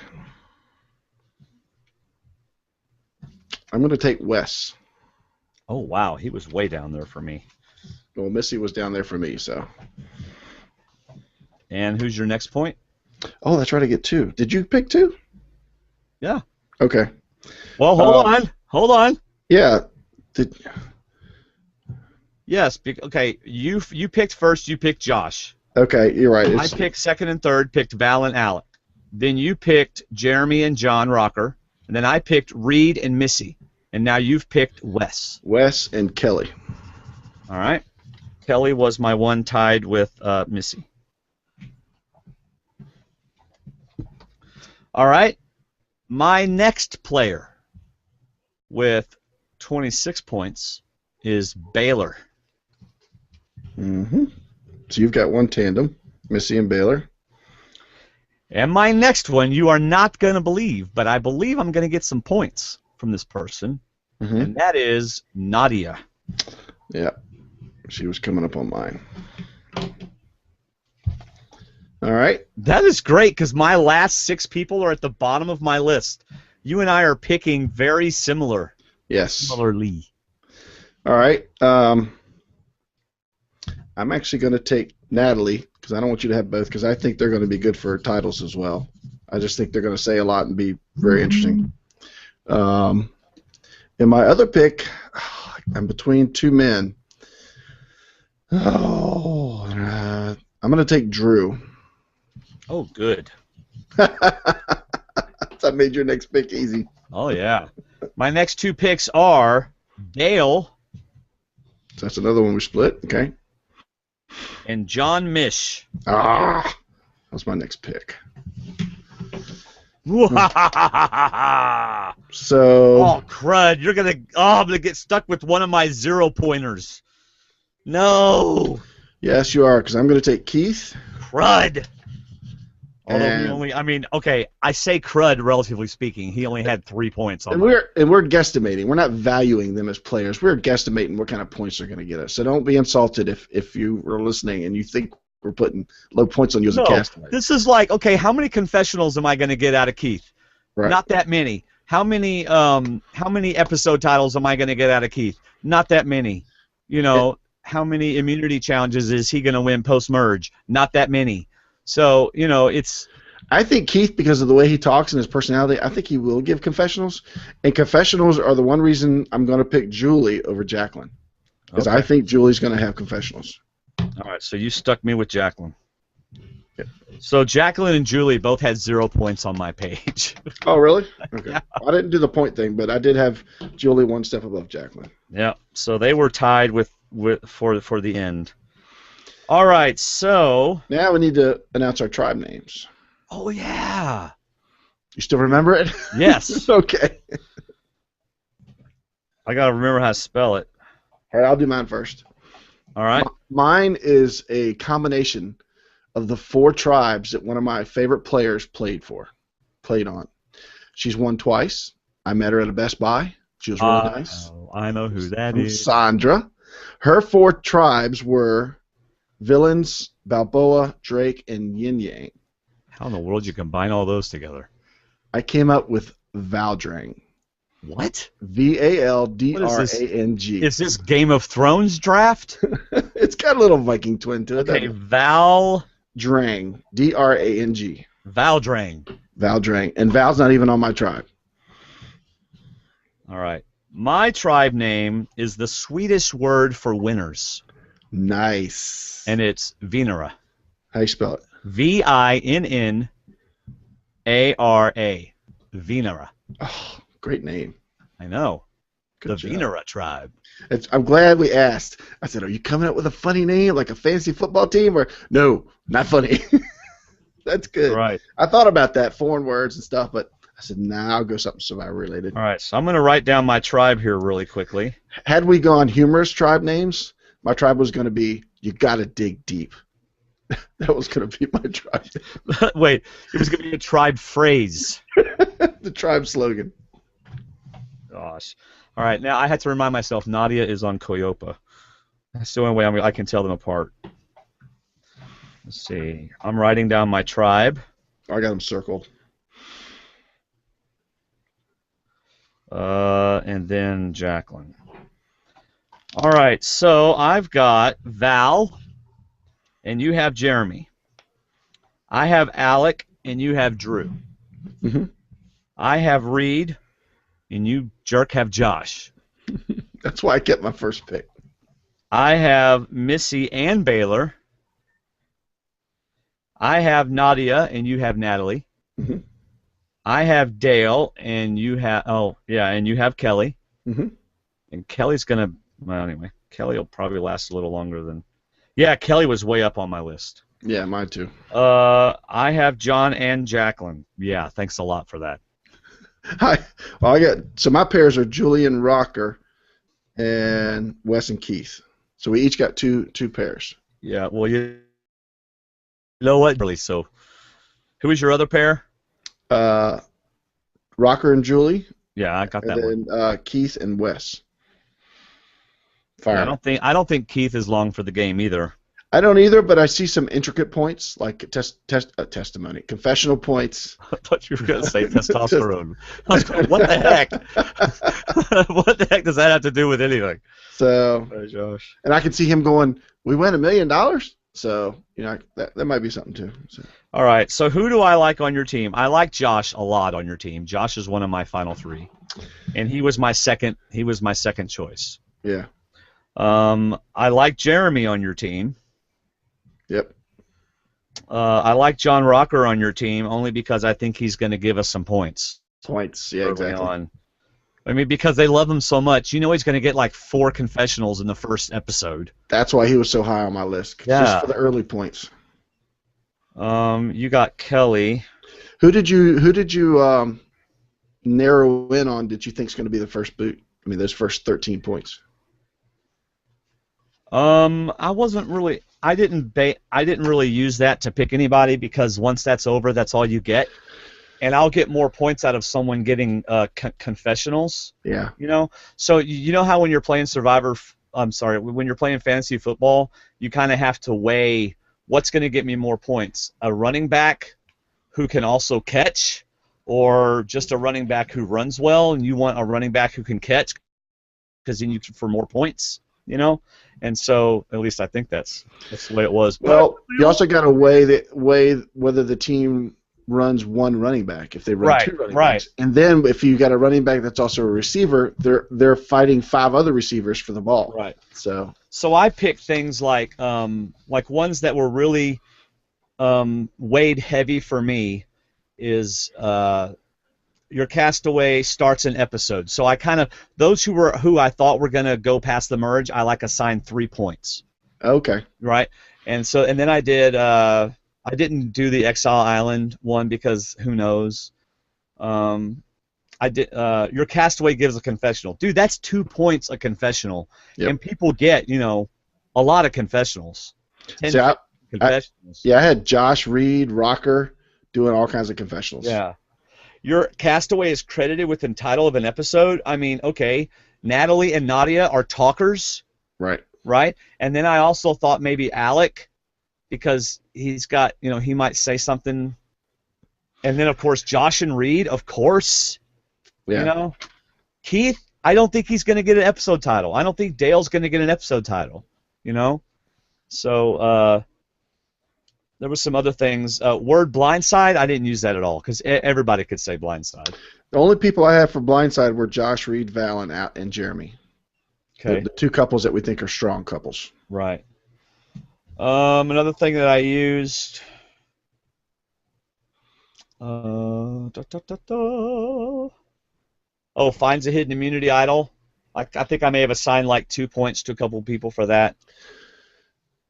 Speaker 3: Wes.
Speaker 2: Oh, wow, he was way down there for me.
Speaker 3: Well, Missy was down there for me, so.
Speaker 2: And who's your next point?
Speaker 3: Oh, that's right, I get 2. Did you pick 2?
Speaker 2: Yeah.
Speaker 3: Okay.
Speaker 2: Well, hold on.
Speaker 3: Yeah.
Speaker 2: Yes. Okay. You picked first. You picked Josh.
Speaker 3: Okay, you're right.
Speaker 2: I picked second and third. Picked Val and Alec. Then you picked Jeremy and John Rocker. And then I picked Reed and Missy. And now you've picked Wes.
Speaker 3: Wes and Kelly.
Speaker 2: All right. Kelly was my one tied with Missy. All right. My next player with 26 points is Baylor.
Speaker 3: Mm-hmm. So you've got one tandem, Missy and Baylor.
Speaker 2: And my next one, you are not going to believe, but I believe I'm going to get some points from this person, and that is Nadia.
Speaker 3: Yeah, she was coming up on mine. All right.
Speaker 2: That is great because my last 6 people are at the bottom of my list. You and I are picking very similar.
Speaker 3: Yes.
Speaker 2: Similarly.
Speaker 3: All right. I'm actually going to take Natalie because I don't want you to have both because I think they're going to be good for titles as well. I just think they're going to say a lot and be very interesting. In my other pick, I'm between 2 men. I'm going to take Drew.
Speaker 2: Oh, good.
Speaker 3: That made your next pick easy.
Speaker 2: Oh, yeah. My next 2 picks are Dale.
Speaker 3: So that's another one we split. Okay.
Speaker 2: And John Mish.
Speaker 3: That's my next pick.
Speaker 2: So. Oh, crud. You're going to. Oh, I'm going to get stuck with one of my 0-pointers. No.
Speaker 3: Yes, you are, because I'm going to take Keith.
Speaker 2: Crud. Although he only, I mean, okay, I say crud relatively speaking. He only had 3 points on
Speaker 3: we're guesstimating. We're not valuing them as players. We're guesstimating what kind of points they're going to get us. So don't be insulted if you were listening and you think we're putting low points on you as a castaway.
Speaker 2: This is like, okay, how many confessionals am I going to get out of Keith?
Speaker 3: Right.
Speaker 2: Not that many. How many episode titles am I going to get out of Keith? Not that many. You know, how many immunity challenges is he going to win post-merge? Not that many. So, you know, it's...
Speaker 3: I think Keith, because of the way he talks and his personality, I think he will give confessionals. And confessionals are the one reason I'm going to pick Julie over Jacqueline. Because I think Julie's going to have confessionals.
Speaker 2: All right, so you stuck me with Jacqueline. So Jacqueline and Julie both had 0 points on my page.
Speaker 3: Oh, really? Okay. I didn't do the point thing, but I did have Julie one step above Jacqueline.
Speaker 2: Yeah. So they were tied for the end. All right. So
Speaker 3: now we need to announce our tribe names.
Speaker 2: Oh yeah.
Speaker 3: You still remember it?
Speaker 2: Yes.
Speaker 3: Okay.
Speaker 2: I gotta remember how to spell it.
Speaker 3: All right, I'll do mine first.
Speaker 2: All right.
Speaker 3: Mine is a combination of the 4 tribes that one of my favorite players played on. She's won twice. I met her at a Best Buy. She was really nice.
Speaker 2: I know who that is.
Speaker 3: Sandra. Her 4 tribes were Villains, Balboa, Drake, and Yin Yang.
Speaker 2: How in the world you combine all those together?
Speaker 3: I came up with Valdrang.
Speaker 2: What?
Speaker 3: Valdrang.
Speaker 2: Is this Game of Thrones draft?
Speaker 3: It's got a little Viking twin to it.
Speaker 2: Okay, Valdrang.
Speaker 3: Drang. Drang. Valdrang. And Val's not even on my tribe.
Speaker 2: All right. My tribe name is the Swedish word for winners.
Speaker 3: Nice.
Speaker 2: And it's Vinara.
Speaker 3: How you spell it?
Speaker 2: Vinnara. Vinara.
Speaker 3: Oh, great name.
Speaker 2: I know.
Speaker 3: Good
Speaker 2: the
Speaker 3: job.
Speaker 2: Vinara tribe.
Speaker 3: I'm glad we asked. I said, are you coming up with a funny name like a fantasy football team? Or no, not funny. That's good.
Speaker 2: Right.
Speaker 3: I thought about that, foreign words and stuff, but I said, nah, I'll go something Survivor related.
Speaker 2: All right, so I'm going to write down my tribe here really quickly.
Speaker 3: Had we gone humorous tribe names, my tribe was going to be, you got to dig deep. That was going to be my tribe.
Speaker 2: Wait, it was going to be a tribe phrase.
Speaker 3: The tribe slogan.
Speaker 2: Gosh. All right, now I had to remind myself Nadia is on Coyopa. That's the only way I can tell them apart. Let's see. I'm writing down my tribe.
Speaker 3: I got them circled.
Speaker 2: And then Jacqueline. All right, so I've got Val, and you have Jeremy. I have Alec, and you have Drew.
Speaker 3: Mm-hmm.
Speaker 2: I have Reed, and you jerk have Josh.
Speaker 3: That's why I kept my first pick.
Speaker 2: I have Missy and Baylor. I have Nadia, and you have Natalie.
Speaker 3: Mm-hmm.
Speaker 2: I have Dale, and you have and you have Kelly.
Speaker 3: Mm-hmm.
Speaker 2: And Kelly's gonna anyway. Kelly will probably last a little longer than. Yeah, Kelly was way up on my list.
Speaker 3: Yeah, mine too.
Speaker 2: I have John and Jacqueline. Yeah, thanks a lot for that.
Speaker 3: Hi. Well, so my pairs are Julian Rocker and Wes and Keith. So we each got two pairs.
Speaker 2: Yeah, well, you know what? Really, so who is your other pair?
Speaker 3: Rocker and Julie.
Speaker 2: Yeah, I got that
Speaker 3: and then,
Speaker 2: one.
Speaker 3: Keith and Wes.
Speaker 2: Fire. Yeah, I don't think Keith is long for the game either.
Speaker 3: I don't either, but I see some intricate points like testimony, confessional points.
Speaker 2: I thought you were going to say testosterone. I was going, what the heck? What the heck does that have to do with anything?
Speaker 3: So,
Speaker 2: hey, Josh.
Speaker 3: And I can see him going, we win $1 million? So, that might be something too. So.
Speaker 2: All right, so who do I like on your team? I like Josh a lot on your team. Josh is one of my final 3. And he was my second choice.
Speaker 3: Yeah.
Speaker 2: I like Jeremy on your team.
Speaker 3: Yep.
Speaker 2: I like John Rocker on your team only because I think he's going to give us some points.
Speaker 3: Points, yeah, exactly.
Speaker 2: On. I mean, because they love him so much. You know he's going to get like 4 confessionals in the first episode.
Speaker 3: That's why he was so high on my list.
Speaker 2: Yeah.
Speaker 3: Just for the early points.
Speaker 2: You got Kelly.
Speaker 3: Who did you narrow in on that you think is going to be the first boot? I mean, those first 13 points.
Speaker 2: I didn't really use that to pick anybody because once that's over, that's all you get, and I'll get more points out of someone getting confessionals.
Speaker 3: Yeah.
Speaker 2: So you know how when you're playing when you're playing fantasy football, you kind of have to weigh what's going to get me more points: a running back who can also catch, or just a running back who runs well, and you want a running back who can catch because then you for more points. And so at least I think that's the way it was.
Speaker 3: Well, you also got to weigh whether the team runs one running back. If they run 2 running backs, and then if you got a running back that's also a receiver, they're fighting 5 other receivers for the ball.
Speaker 2: Right.
Speaker 3: So
Speaker 2: I picked things like ones that were really weighed heavy for me is your castaway starts an episode. So I kind of those who I thought were gonna go past the merge, I assigned 3 points.
Speaker 3: Okay.
Speaker 2: Right, and then I did. I didn't do the Exile Island one because who knows. I did. Your castaway gives a confessional, dude. That's 2 points a confessional, and people get a lot of confessionals. 10 confessionals.
Speaker 3: I had Josh, Reed, Rocker doing all kinds of confessionals.
Speaker 2: Yeah. Your castaway is credited with the title of an episode. I mean, okay, Natalie and Nadia are talkers.
Speaker 3: Right.
Speaker 2: Right? And then I also thought maybe Alec, because he's got, he might say something. And then, of course, Josh and Reed, of course.
Speaker 3: Yeah.
Speaker 2: Keith, I don't think he's going to get an episode title. I don't think Dale's going to get an episode title. So there was some other things. Word blindside, I didn't use that at all because everybody could say blindside.
Speaker 3: The only people I have for blindside were Josh, Reed, Val, and Jeremy.
Speaker 2: Okay.
Speaker 3: The 2 couples that we think are strong couples.
Speaker 2: Right. Another thing that I used. Oh, finds a hidden immunity idol. I think I may have assigned 2 points to a couple people for that.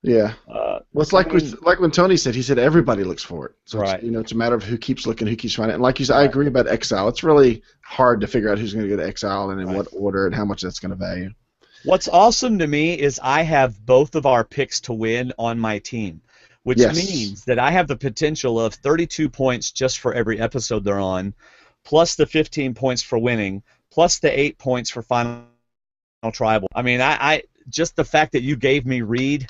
Speaker 3: Yeah. Well, it's like when Tony said. He said everybody looks for it. So
Speaker 2: right.
Speaker 3: It's a matter of who keeps looking, who keeps finding it. And like you said, I agree about Exile. It's really hard to figure out who's going to go to Exile and in what order and how much that's going to value.
Speaker 2: What's awesome to me is I have both of our picks to win on my team, which means that I have the potential of 32 points just for every episode they're on, plus the 15 points for winning, plus the 8 points for final tribal. I mean, I just the fact that you gave me Reed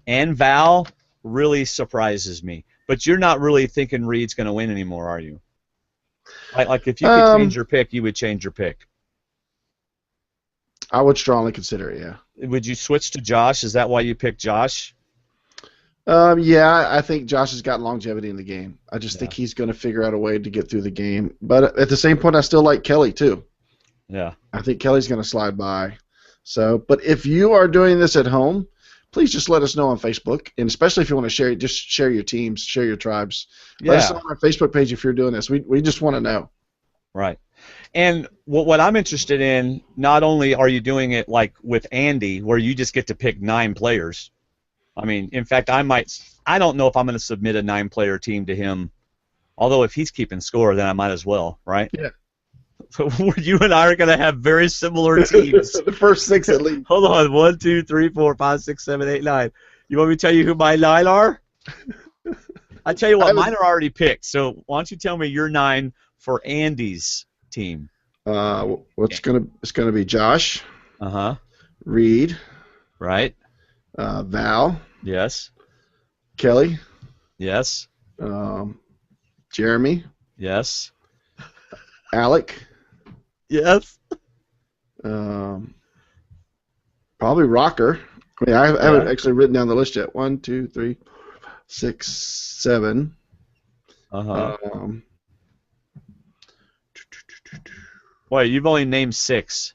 Speaker 2: and Val really surprises me. But you're not really thinking Reed's going to win anymore, are you? Like if you could change your pick, you would change your pick.
Speaker 3: I would strongly consider it, yeah.
Speaker 2: Would you switch to Josh? Is that why you picked Josh?
Speaker 3: Yeah, I think Josh has got longevity in the game. I just think he's going to figure out a way to get through the game. But at the same point, I still like Kelly, too.
Speaker 2: Yeah.
Speaker 3: I think Kelly's going to slide by. But if you are doing this at home, please just let us know on Facebook, and especially if you want to share, just share your teams, share your tribes. Let us know on our Facebook page if you're doing this. We just want to know.
Speaker 2: Right. And what I'm interested in, not only are you doing it with Andy, where you just get to pick 9 players. I mean, in fact, I don't know if I'm going to submit a 9-player team to him. Although if he's keeping score, then I might as well, right?
Speaker 3: Yeah.
Speaker 2: So you and I are going to have very similar teams.
Speaker 3: The first 6 at least.
Speaker 2: Hold on. 1, 2, 3, 4, 5, 6, 7, 8, 9. You want me to tell you who my 9 are? I tell you what, mine are already picked. So why don't you tell me your 9 for Andy's team?
Speaker 3: It's gonna be Josh. Reed.
Speaker 2: Right.
Speaker 3: Val.
Speaker 2: Yes.
Speaker 3: Kelly.
Speaker 2: Yes.
Speaker 3: Jeremy.
Speaker 2: Yes.
Speaker 3: Alec.
Speaker 2: Yes.
Speaker 3: Probably Rocker. I mean, I haven't actually written down the list yet. 1, 2, 3, 6, 7.
Speaker 2: Wait, you've only named 6.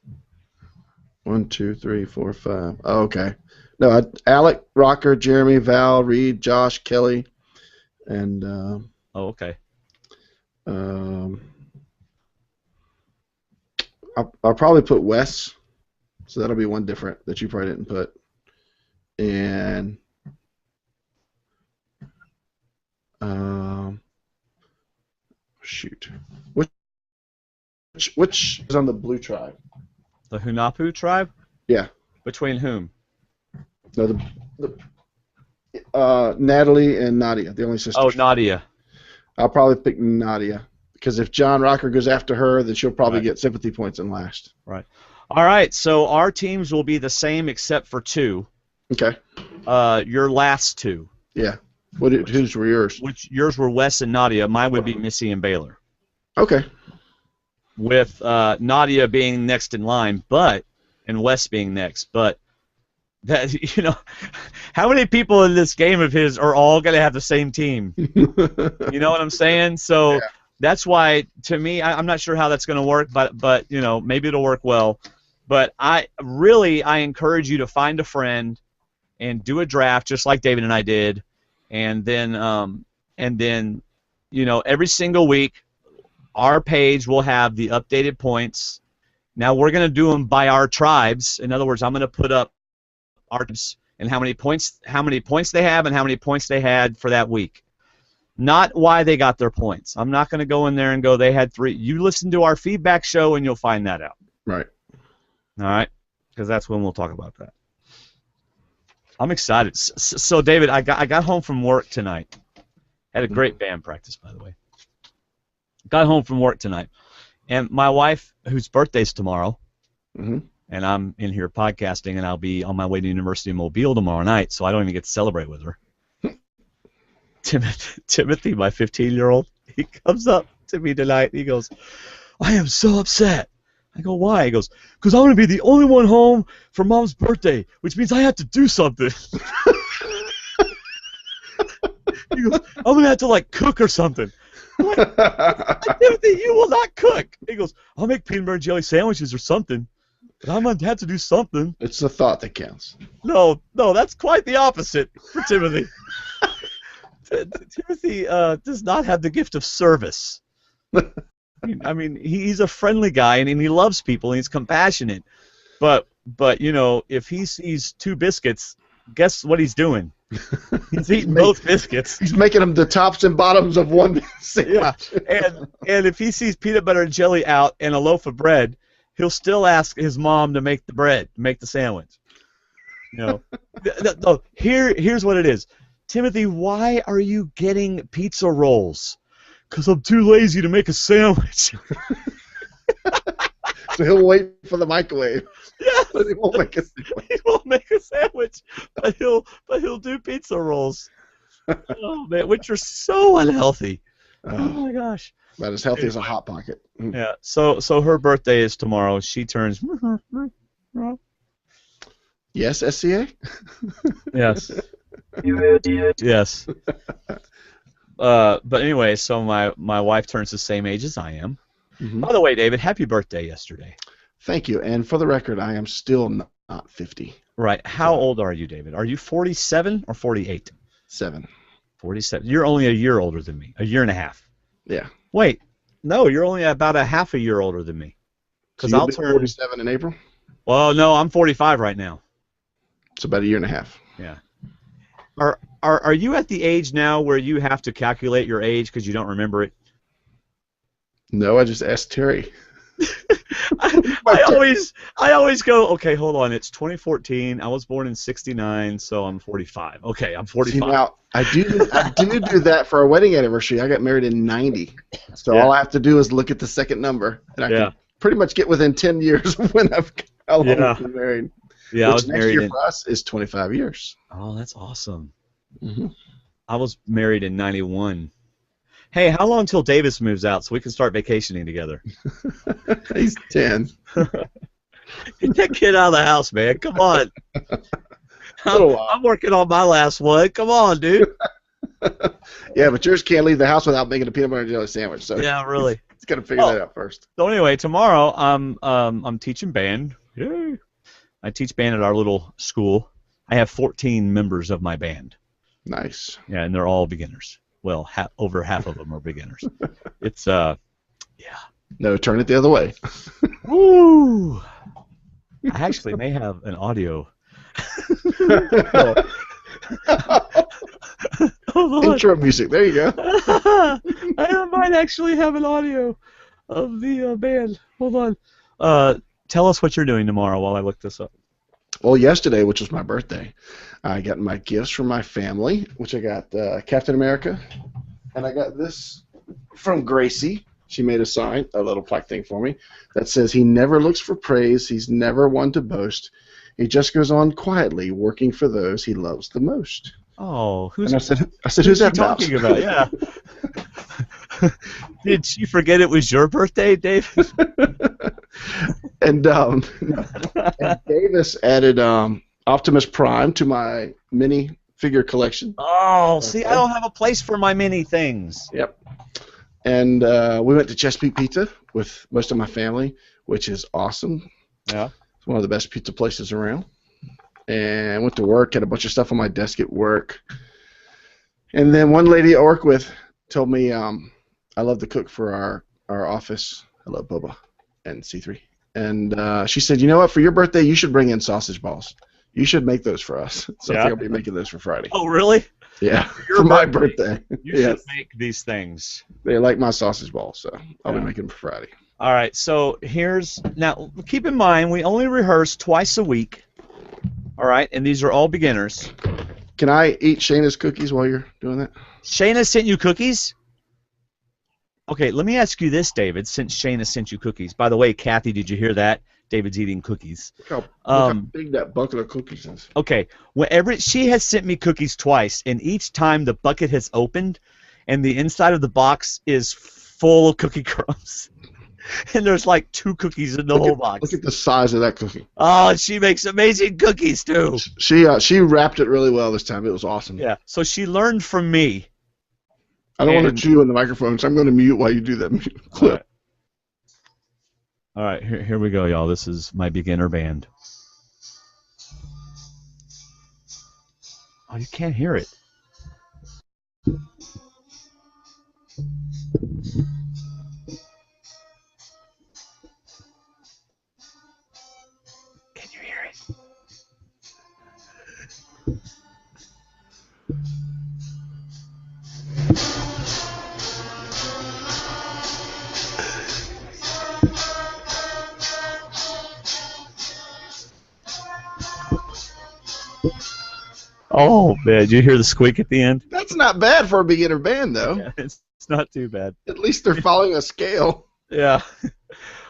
Speaker 3: 1, 2, 3, 4, 5. Oh, okay. No, Alec, Rocker, Jeremy, Val, Reed, Josh, Kelly, and.
Speaker 2: Okay.
Speaker 3: I'll probably put Wes, so that'll be one different that you probably didn't put, and. Shoot. Which is on the blue tribe?
Speaker 2: The Hunapu tribe?
Speaker 3: Yeah.
Speaker 2: Between whom?
Speaker 3: No, Natalie and Nadia, the only sisters.
Speaker 2: Oh, Nadia.
Speaker 3: I'll probably pick Nadia because if John Rocker goes after her, then she'll probably get sympathy points in last.
Speaker 2: Right. All right. So our teams will be the same except for 2.
Speaker 3: Okay.
Speaker 2: Your last 2.
Speaker 3: Yeah. Whose were yours?
Speaker 2: Yours were Wes and Nadia. Mine would be Missy and Baylor.
Speaker 3: Okay.
Speaker 2: With Nadia being next in line, and Wes being next, but that how many people in this game of his are all going to have the same team? You know what I'm saying? So that's why, to me, I'm not sure how that's going to work, but maybe it'll work well. But I encourage you to find a friend and do a draft just like David and I did, and then every single week, our page will have the updated points. Now we're going to do them by our tribes. In other words, I'm going to put up our tribes and how many points they have and how many points they had for that week. Not why they got their points. I'm not going to go in there and go, they had 3. You listen to our feedback show and you'll find that out.
Speaker 3: Right.
Speaker 2: All right? Because that's when we'll talk about that. I'm excited. So David, I got home from work tonight. Had a great band practice, by the way. Got home from work tonight. And my wife, whose birthday's tomorrow, and I'm in here podcasting, and I'll be on my way to University of Mobile tomorrow night, so I don't even get to celebrate with her. Timothy, my 15-year-old, he comes up to me tonight, and he goes, I am so upset. I go, why? He goes, because I'm going to be the only one home for Mom's birthday, which means I have to do something. He goes, I'm going to have to, cook or something. Timothy, you will not cook. He goes, I'll make peanut butter and jelly sandwiches or something, but I'm going to have to do something.
Speaker 3: It's the thought that counts.
Speaker 2: No, that's quite the opposite for Timothy. Timothy does not have the gift of service. I mean, he's a friendly guy, and he loves people, and he's compassionate. But if he sees 2 biscuits, guess what he's doing? He's eating both biscuits.
Speaker 3: He's making them the tops and bottoms of one sandwich.
Speaker 2: Yeah, and if he sees peanut butter and jelly out and a loaf of bread, he'll still ask his mom to make the bread, make the sandwich. Here's what it is. Timothy, why are you getting pizza rolls? Because I'm too lazy to make a sandwich.
Speaker 3: So he'll wait for the microwave.
Speaker 2: Yeah.
Speaker 3: But he won't make a sandwich.
Speaker 2: He won't make a sandwich, but he'll do pizza rolls. Oh man, which are so unhealthy. Oh my gosh.
Speaker 3: About as healthy as a Hot Pocket.
Speaker 2: Yeah. So her birthday is tomorrow. She turns.
Speaker 3: Yes, SCA.
Speaker 2: Yes.
Speaker 5: You idiot.
Speaker 2: Yes. But anyway, so my wife turns the same age as I am. By the way, David, happy birthday yesterday.
Speaker 3: Thank you. And for the record, I am still not 50.
Speaker 2: Right. How old are you, David? Are you 47 or 48?
Speaker 3: 7.
Speaker 2: 47. You're only a year older than me. A year and a half.
Speaker 3: Yeah.
Speaker 2: Wait. No, you're only about a half a year older than me.
Speaker 3: Because I'll turn 47 in April?
Speaker 2: Well, no, I'm 45 right now.
Speaker 3: It's about a year and a half.
Speaker 2: Yeah. Are you at the age now where you have to calculate your age because you don't remember it?
Speaker 3: No, I just asked Terry.
Speaker 2: I always go, okay, hold on, it's 2014. I was born in '69, so I'm 45. Okay, I'm 45.
Speaker 3: See, now, I do that for our wedding anniversary. I got married in '90. So all I have to do is look at the second number, and I can pretty much get within 10 years of when how long I've been married.
Speaker 2: Yeah,
Speaker 3: Which next year for us is 25 years.
Speaker 2: Oh, that's awesome. I was married in '91. Hey, how long till Davis moves out so we can start vacationing together?
Speaker 3: He's 10.
Speaker 2: Get that kid out of the house, man. Come on. I'm working on my last one. Come on, dude.
Speaker 3: Yeah, but yours can't leave the house without making a peanut butter and jelly sandwich. So
Speaker 2: yeah, really.
Speaker 3: He's got to figure that out first.
Speaker 2: So anyway, tomorrow I'm teaching band. Yay. I teach band at our little school. I have 14 members of my band.
Speaker 3: Nice.
Speaker 2: Yeah, and they're all beginners. Well, over half of them are beginners. It's
Speaker 3: No, turn it the other way.
Speaker 2: Woo! I actually may have an audio.
Speaker 3: Intro music. There you go.
Speaker 2: I might actually have an audio of the band. Hold on. Tell us what you're doing tomorrow while I look this up.
Speaker 3: Well, yesterday, which was my birthday, I got my gifts from my family, which I got Captain America, and I got this from Gracie. She made a sign, a little plaque thing for me, that says, "He never looks for praise, he's never one to boast. He just goes on quietly, working for those he loves the most."
Speaker 2: Oh,
Speaker 3: I said, who's that
Speaker 2: talking about? Yeah. Did she forget it was your birthday, David?
Speaker 3: and Davis added Optimus Prime to my mini figure collection.
Speaker 2: Oh, see, I don't have a place for my mini things.
Speaker 3: Yep. And we went to Chesapeake Pizza with most of my family, which is awesome.
Speaker 2: Yeah.
Speaker 3: It's one of the best pizza places around. And went to work, had a bunch of stuff on my desk at work. And then one lady I work with told me I love to cook for our office. I love Boba and C3. And she said, you know what? For your birthday, you should bring in sausage balls. You should make those for us. So I think I'll be making those for Friday.
Speaker 2: Oh, really?
Speaker 3: Yeah, for my birthday.
Speaker 2: You should make these things.
Speaker 3: They like my sausage balls, so I'll be making them for Friday.
Speaker 2: All right, so now keep in mind, we only rehearse twice a week. All right, and these are all beginners.
Speaker 3: Can I eat Shayna's cookies while you're doing that?
Speaker 2: Shayna sent you cookies? Okay, let me ask you this, David, since Shayna sent you cookies. By the way, Kathy, did you hear that? David's eating cookies.
Speaker 3: Look how big that bucket of cookies is.
Speaker 2: Okay, she has sent me cookies twice, and each time the bucket has opened, and the inside of the box is full of cookie crumbs. And there's like 2 cookies in the whole box.
Speaker 3: Look at the size of that cookie.
Speaker 2: Oh, she makes amazing cookies, too.
Speaker 3: She wrapped it really well this time. It was awesome.
Speaker 2: Yeah, so she learned from me.
Speaker 3: I don't want to chew in the microphone, so I'm going to mute while you do that clip.
Speaker 2: All right, here we go, y'all. This is my beginner band. Oh, you can't hear it. Can you hear it? Oh, man, did you hear the squeak at the end?
Speaker 3: That's not bad for a beginner band, though.
Speaker 2: Yeah, it's not too bad.
Speaker 3: At least they're following a scale.
Speaker 2: Yeah.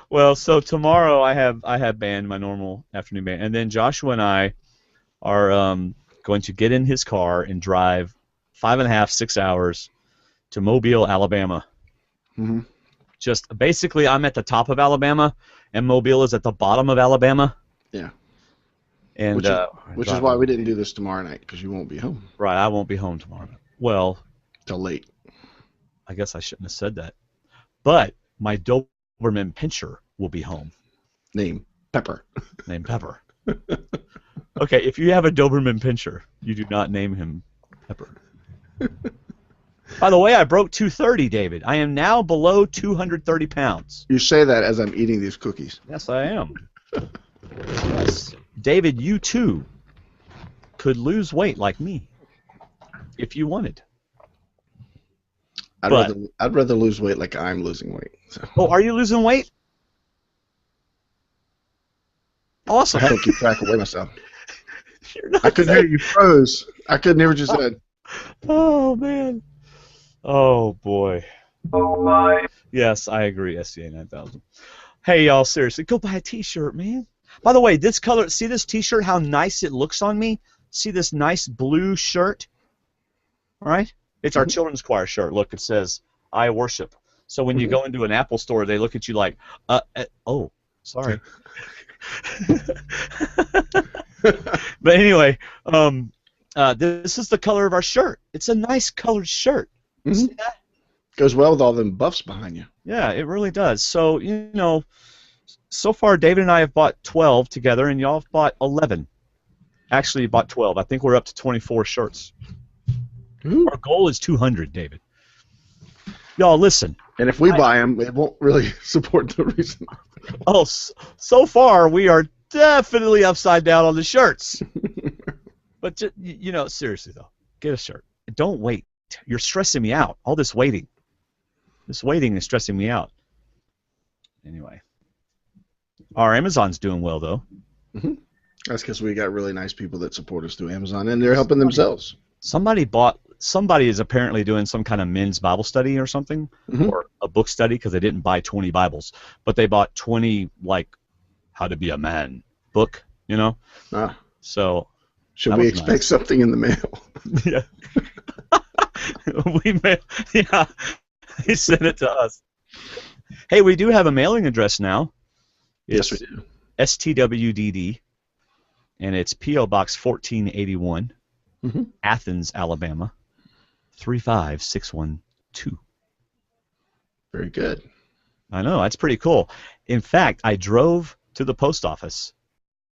Speaker 2: Well, so tomorrow I have band, my normal afternoon band, and then Joshua and I are going to get in his car and drive 5.5, 6 hours to Mobile, Alabama.
Speaker 3: Mm-hmm.
Speaker 2: Just basically, I'm at the top of Alabama, and Mobile is at the bottom of Alabama.
Speaker 3: Yeah.
Speaker 2: And
Speaker 3: which is why we didn't do this tomorrow night, because you won't be home.
Speaker 2: Right, I won't be home tomorrow. Well,
Speaker 3: till late.
Speaker 2: I guess I shouldn't have said that. But my Doberman Pinscher will be home.
Speaker 3: Name Pepper.
Speaker 2: Name Pepper. Okay, if you have a Doberman Pinscher, you do not name him Pepper. By the way, I broke 230, David. I am now below 230 pounds.
Speaker 3: You say that as I'm eating these cookies.
Speaker 2: Yes, I am. Yes. David, you too could lose weight like me if you wanted.
Speaker 3: I'd rather lose weight like I'm losing weight. So.
Speaker 2: Oh, are you losing weight? Awesome.
Speaker 3: I have to keep track of weight myself.
Speaker 2: I
Speaker 3: couldn't hear you froze. I couldn't hear what you said.
Speaker 2: Oh, man. Oh, boy.
Speaker 5: Oh, my.
Speaker 2: Yes, I agree, SCA 9000. Hey, y'all, seriously, go buy a T-shirt, man. By the way, this color, see this T-shirt, how nice it looks on me? See this nice blue shirt? All right? It's our children's choir shirt. Look, it says, I worship. So when you go into an Apple store, they look at you like, oh, sorry. But anyway, this is the color of our shirt. It's a nice colored shirt.
Speaker 3: Mm-hmm.
Speaker 2: See that?
Speaker 3: Goes well with all them buffs behind you.
Speaker 2: Yeah, it really does. So, you know, so far David and I have bought 12 together, and y'all have bought 11. Actually, you bought 12. I think we're up to 24 shirts. Ooh. Our goal is 200, David. Y'all, listen.
Speaker 3: And if we buy them, it won't really support the reason.
Speaker 2: Oh, so far we are definitely upside down on the shirts. But, just, you know, seriously, though, get a shirt. Don't wait. You're stressing me out. All this waiting. This waiting is stressing me out. Anyway. Our Amazon's doing well, though.
Speaker 3: Mm-hmm. That's because we got really nice people that support us through Amazon, and they're helping themselves.
Speaker 2: Somebody is apparently doing some kind of men's Bible study or something, or a book study, because they didn't buy 20 Bibles, but they bought 20, like, How to Be a Man book, you know? So...
Speaker 3: Should we expect something in the mail?
Speaker 2: Yeah. Yeah, he sent it to us. Hey, we do have a mailing address now.
Speaker 3: Yes, we do.
Speaker 2: STWDD, and it's P.O. Box 1481, Athens, Alabama, 35612.
Speaker 3: Very good.
Speaker 2: I know, that's pretty cool. In fact, I drove to the post office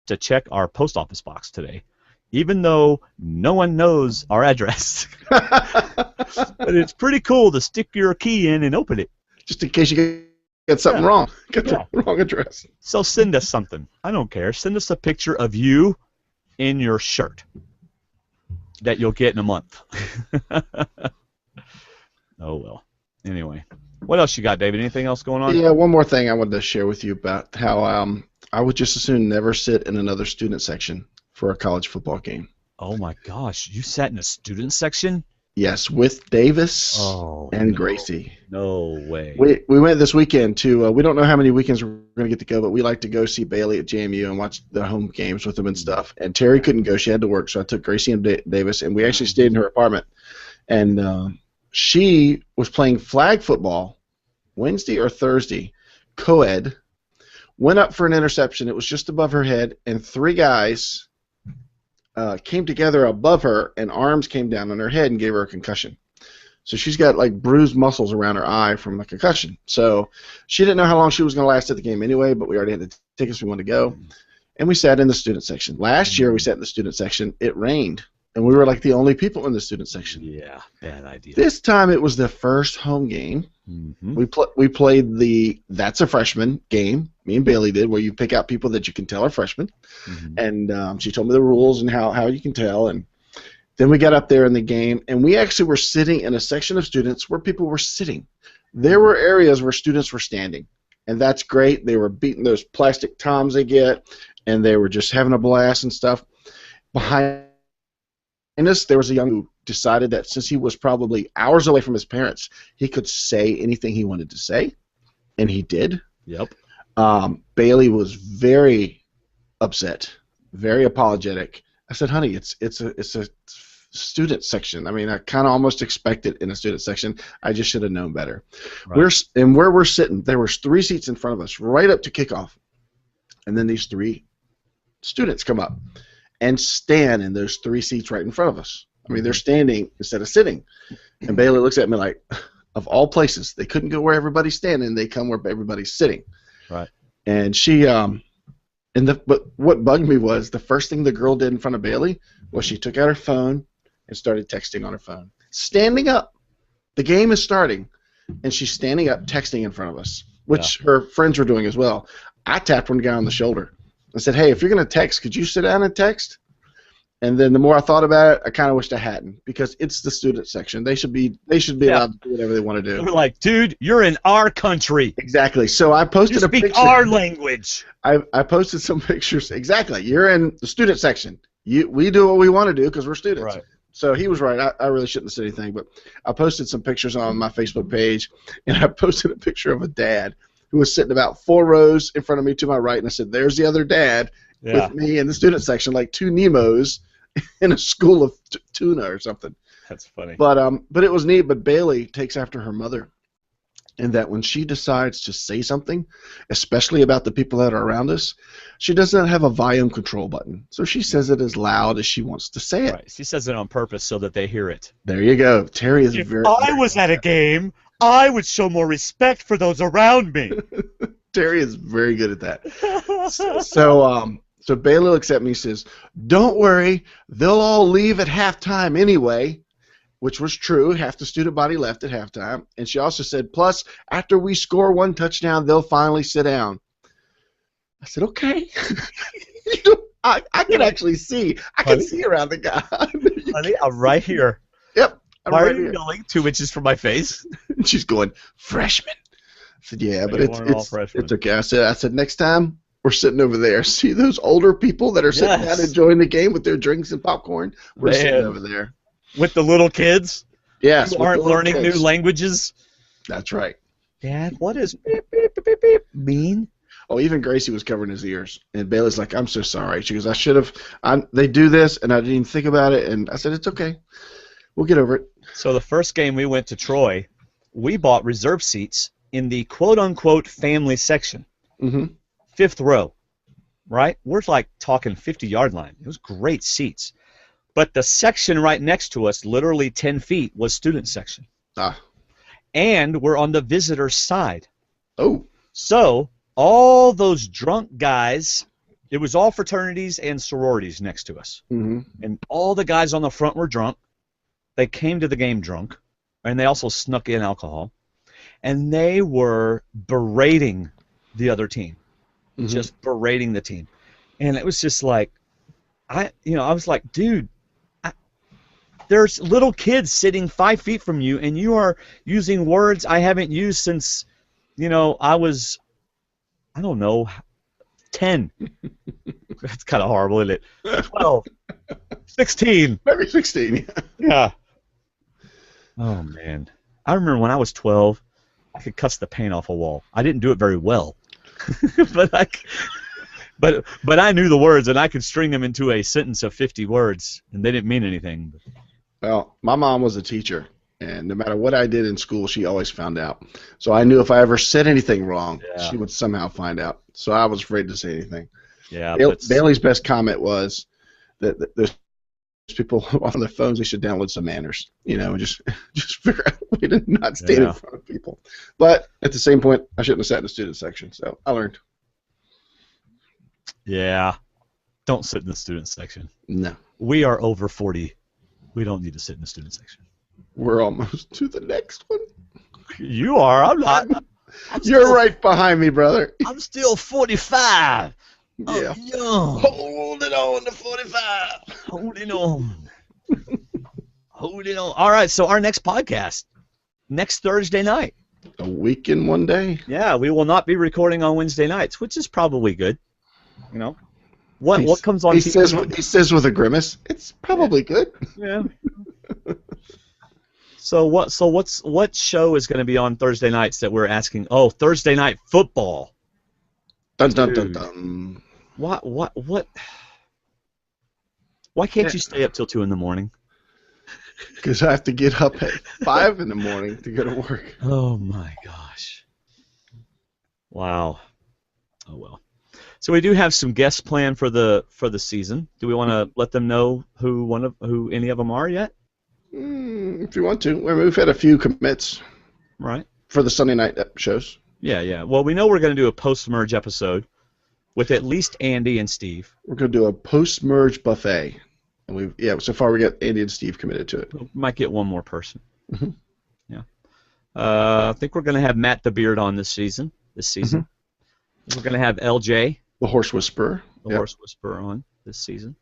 Speaker 2: to check our post office box today, even though no one knows our address. But it's pretty cool to stick your key in and open it.
Speaker 3: Just in case you get something wrong. Get the wrong address.
Speaker 2: So send us something. I don't care. Send us a picture of you in your shirt that you'll get in a month. Oh, well. Anyway. What else you got, David? Anything else going on?
Speaker 3: Yeah, one more thing I wanted to share with you about how I would just as soon never sit in another student section for a college football game.
Speaker 2: Oh, my gosh. You sat in a student section?
Speaker 3: Yes, with Davis and Gracie.
Speaker 2: No way.
Speaker 3: We went this weekend to, we don't know how many weekends we're going to get to go, but we like to go see Bailey at JMU and watch the home games with them and stuff. And Terry couldn't go. She had to work, so I took Gracie and Davis, and we actually stayed in her apartment. And she was playing flag football Wednesday or Thursday, co-ed, went up for an interception. It was just above her head, and three guys came together above her, and arms came down on her head and gave her a concussion. So she's got like bruised muscles around her eye from the concussion. So she didn't know how long she was going to last at the game anyway, but we already had the tickets. We wanted to go. And we sat in the student section. Last year we sat in the student section. It rained, and we were like the only people in the student section.
Speaker 2: Yeah, bad idea.
Speaker 3: This time it was the first home game.
Speaker 2: Mm-hmm.
Speaker 3: We played the That's a Freshman game. Me and Bailey did, where you pick out people that you can tell are freshmen.
Speaker 2: Mm-hmm.
Speaker 3: And she told me the rules and how you can tell. And then we got up there in the game, and we actually were sitting in a section of students where people were sitting. There were areas where students were standing, and that's great. They were beating those plastic toms they get, and they were just having a blast and stuff. Behind us, there was a young who decided that since he was probably hours away from his parents, he could say anything he wanted to say, and he did.
Speaker 2: Yep.
Speaker 3: Bailey was very upset, very apologetic. I said, "Honey, it's a student section. I mean, I kind of almost expect it in a student section. I just should have known better." Right. Where we're sitting, there was 3 seats in front of us, right up to kickoff, and then these 3 students come up and stand in those 3 seats right in front of us. I mean, they're standing instead of sitting. And Bailey looks at me like, of all places, they couldn't go where everybody's standing. They come where everybody's sitting.
Speaker 2: Right.
Speaker 3: And she, but what bugged me was the first thing the girl did in front of Bailey was she took out her phone and started texting on her phone. Standing up. The game is starting, and she's standing up texting in front of us, which her friends were doing as well. I tapped one guy on the shoulder and said, "Hey, if you're going to text, could you sit down and text?" And then the more I thought about it, I kind of wished I hadn't, because it's the student section. They should be allowed to do whatever they want to do.
Speaker 2: We're like, dude, you're in our country.
Speaker 3: Exactly. So I posted a picture.
Speaker 2: Speak our language.
Speaker 3: I posted some pictures. Exactly. You're in the student section. We do what we want to do because we're students.
Speaker 2: Right.
Speaker 3: So he was right. I really shouldn't have said anything, but I posted some pictures on my Facebook page, and I posted a picture of a dad who was sitting about 4 rows in front of me to my right, and I said, "There's the other dad with me in the student section, like 2 Nemos in a school of tuna or something."
Speaker 2: That's funny.
Speaker 3: But it was neat. But Bailey takes after her mother, in that when she decides to say something, especially about the people that are around us, she doesn't have a volume control button. So she says it as loud as she wants to say it.
Speaker 2: Right. She says it on purpose so that they hear it.
Speaker 3: There you go. Terry is
Speaker 2: if
Speaker 3: very.
Speaker 2: I was at a game, I would show more respect for those around me.
Speaker 3: Terry is very good at that. So Bailey looks at me and says, "Don't worry, they'll all leave at halftime anyway," which was true. Half the student body left at halftime. And she also said, "Plus, after we score 1 touchdown, they'll finally sit down." I said, "Okay." I can actually see. I can see around the guy.
Speaker 2: Honey, I'm right here.
Speaker 3: Yep.
Speaker 2: Why are you yelling 2 inches from my face?
Speaker 3: And she's going, "Freshman." I said, "Yeah, but it's okay." I said, "Next time, we're sitting over there. See those older people that are sitting down enjoying the game with their drinks and popcorn? We're sitting over there."
Speaker 2: With the little kids?
Speaker 3: Yes.
Speaker 2: Who aren't learning new languages?
Speaker 3: That's right.
Speaker 2: Dad, what does beep, beep, beep, beep, beep mean?
Speaker 3: Oh, even Gracie was covering his ears. And Bailey's like, "I'm so sorry." She goes, "I should have. They do this, and I didn't even think about it." And I said, "It's okay. We'll get over it."
Speaker 2: So the first game we went to Troy, we bought reserve seats in the quote-unquote family section.
Speaker 3: Mm-hmm.
Speaker 2: 5th row, right? We're like talking 50-yard line. It was great seats. But the section right next to us, literally 10 feet, was student section. And we're on the visitor side.
Speaker 3: Oh.
Speaker 2: So all those drunk guys it was all fraternities and sororities next to us.
Speaker 3: Mm-hmm.
Speaker 2: And all the guys on the front were drunk. They came to the game drunk, and they also snuck in alcohol. And they were berating the other team, just berating the team. And it was just like, I was like, dude, there's little kids sitting 5 feet from you, and you are using words I haven't used since, I was, 10. That's kind of horrible, isn't it? 12. 16.
Speaker 3: Maybe 16.
Speaker 2: Yeah. Oh, man. I remember when I was 12, I could cuss the paint off a wall. I didn't do it very well. but I knew the words, and I could string them into a sentence of 50 words, and they didn't mean anything.
Speaker 3: Well, my mom was a teacher, and no matter what I did in school, she always found out. So I knew if I ever said anything wrong, she would somehow find out. So I was afraid to say anything.
Speaker 2: Yeah.
Speaker 3: Bailey's best comment was that there's people on their phones, they should download some manners. Just figure out a way to not stand in front of people. But at the same point, I shouldn't have sat in the student section, so I learned.
Speaker 2: Yeah. Don't sit in the student section.
Speaker 3: No.
Speaker 2: We are over 40. We don't need to sit in the student section.
Speaker 3: We're almost to the next one.
Speaker 2: You are. I'm not.
Speaker 3: You're right behind me, brother.
Speaker 2: I'm still 45.
Speaker 3: Yeah.
Speaker 2: Young.
Speaker 3: Holding on to 45.
Speaker 2: Holding on. Holding on. All right, so our next podcast, next Thursday night.
Speaker 3: A week in one day?
Speaker 2: Yeah, we will not be recording on Wednesday nights, which is probably good. What comes on
Speaker 3: he
Speaker 2: TV?
Speaker 3: He says with a grimace, it's probably good.
Speaker 2: Yeah. So what show is going to be on Thursday nights that we're asking? Oh, Thursday night football.
Speaker 3: Dun dun dun dun.
Speaker 2: What? Why can't you stay up till 2 in the morning?
Speaker 3: Because I have to get up at 5 in the morning to go to work.
Speaker 2: Oh my gosh. Wow. Oh well. So we do have some guests planned for the season. Do we want to let them know who any of them are yet?
Speaker 3: If you want to. We've had a few commits.
Speaker 2: Right.
Speaker 3: For the Sunday night shows.
Speaker 2: Yeah. Well, we know we're going to do a post-merge episode with at least Andy and Steve.
Speaker 3: We're going to do a post-merge buffet. And so far we got Andy and Steve committed to it.
Speaker 2: We might get one more person.
Speaker 3: Mm-hmm.
Speaker 2: Yeah. I think we're going to have Matt the Beard on this season.
Speaker 3: Mm-hmm.
Speaker 2: We're going to have LJ.
Speaker 3: The Horse Whisperer.
Speaker 2: Horse Whisperer on this season.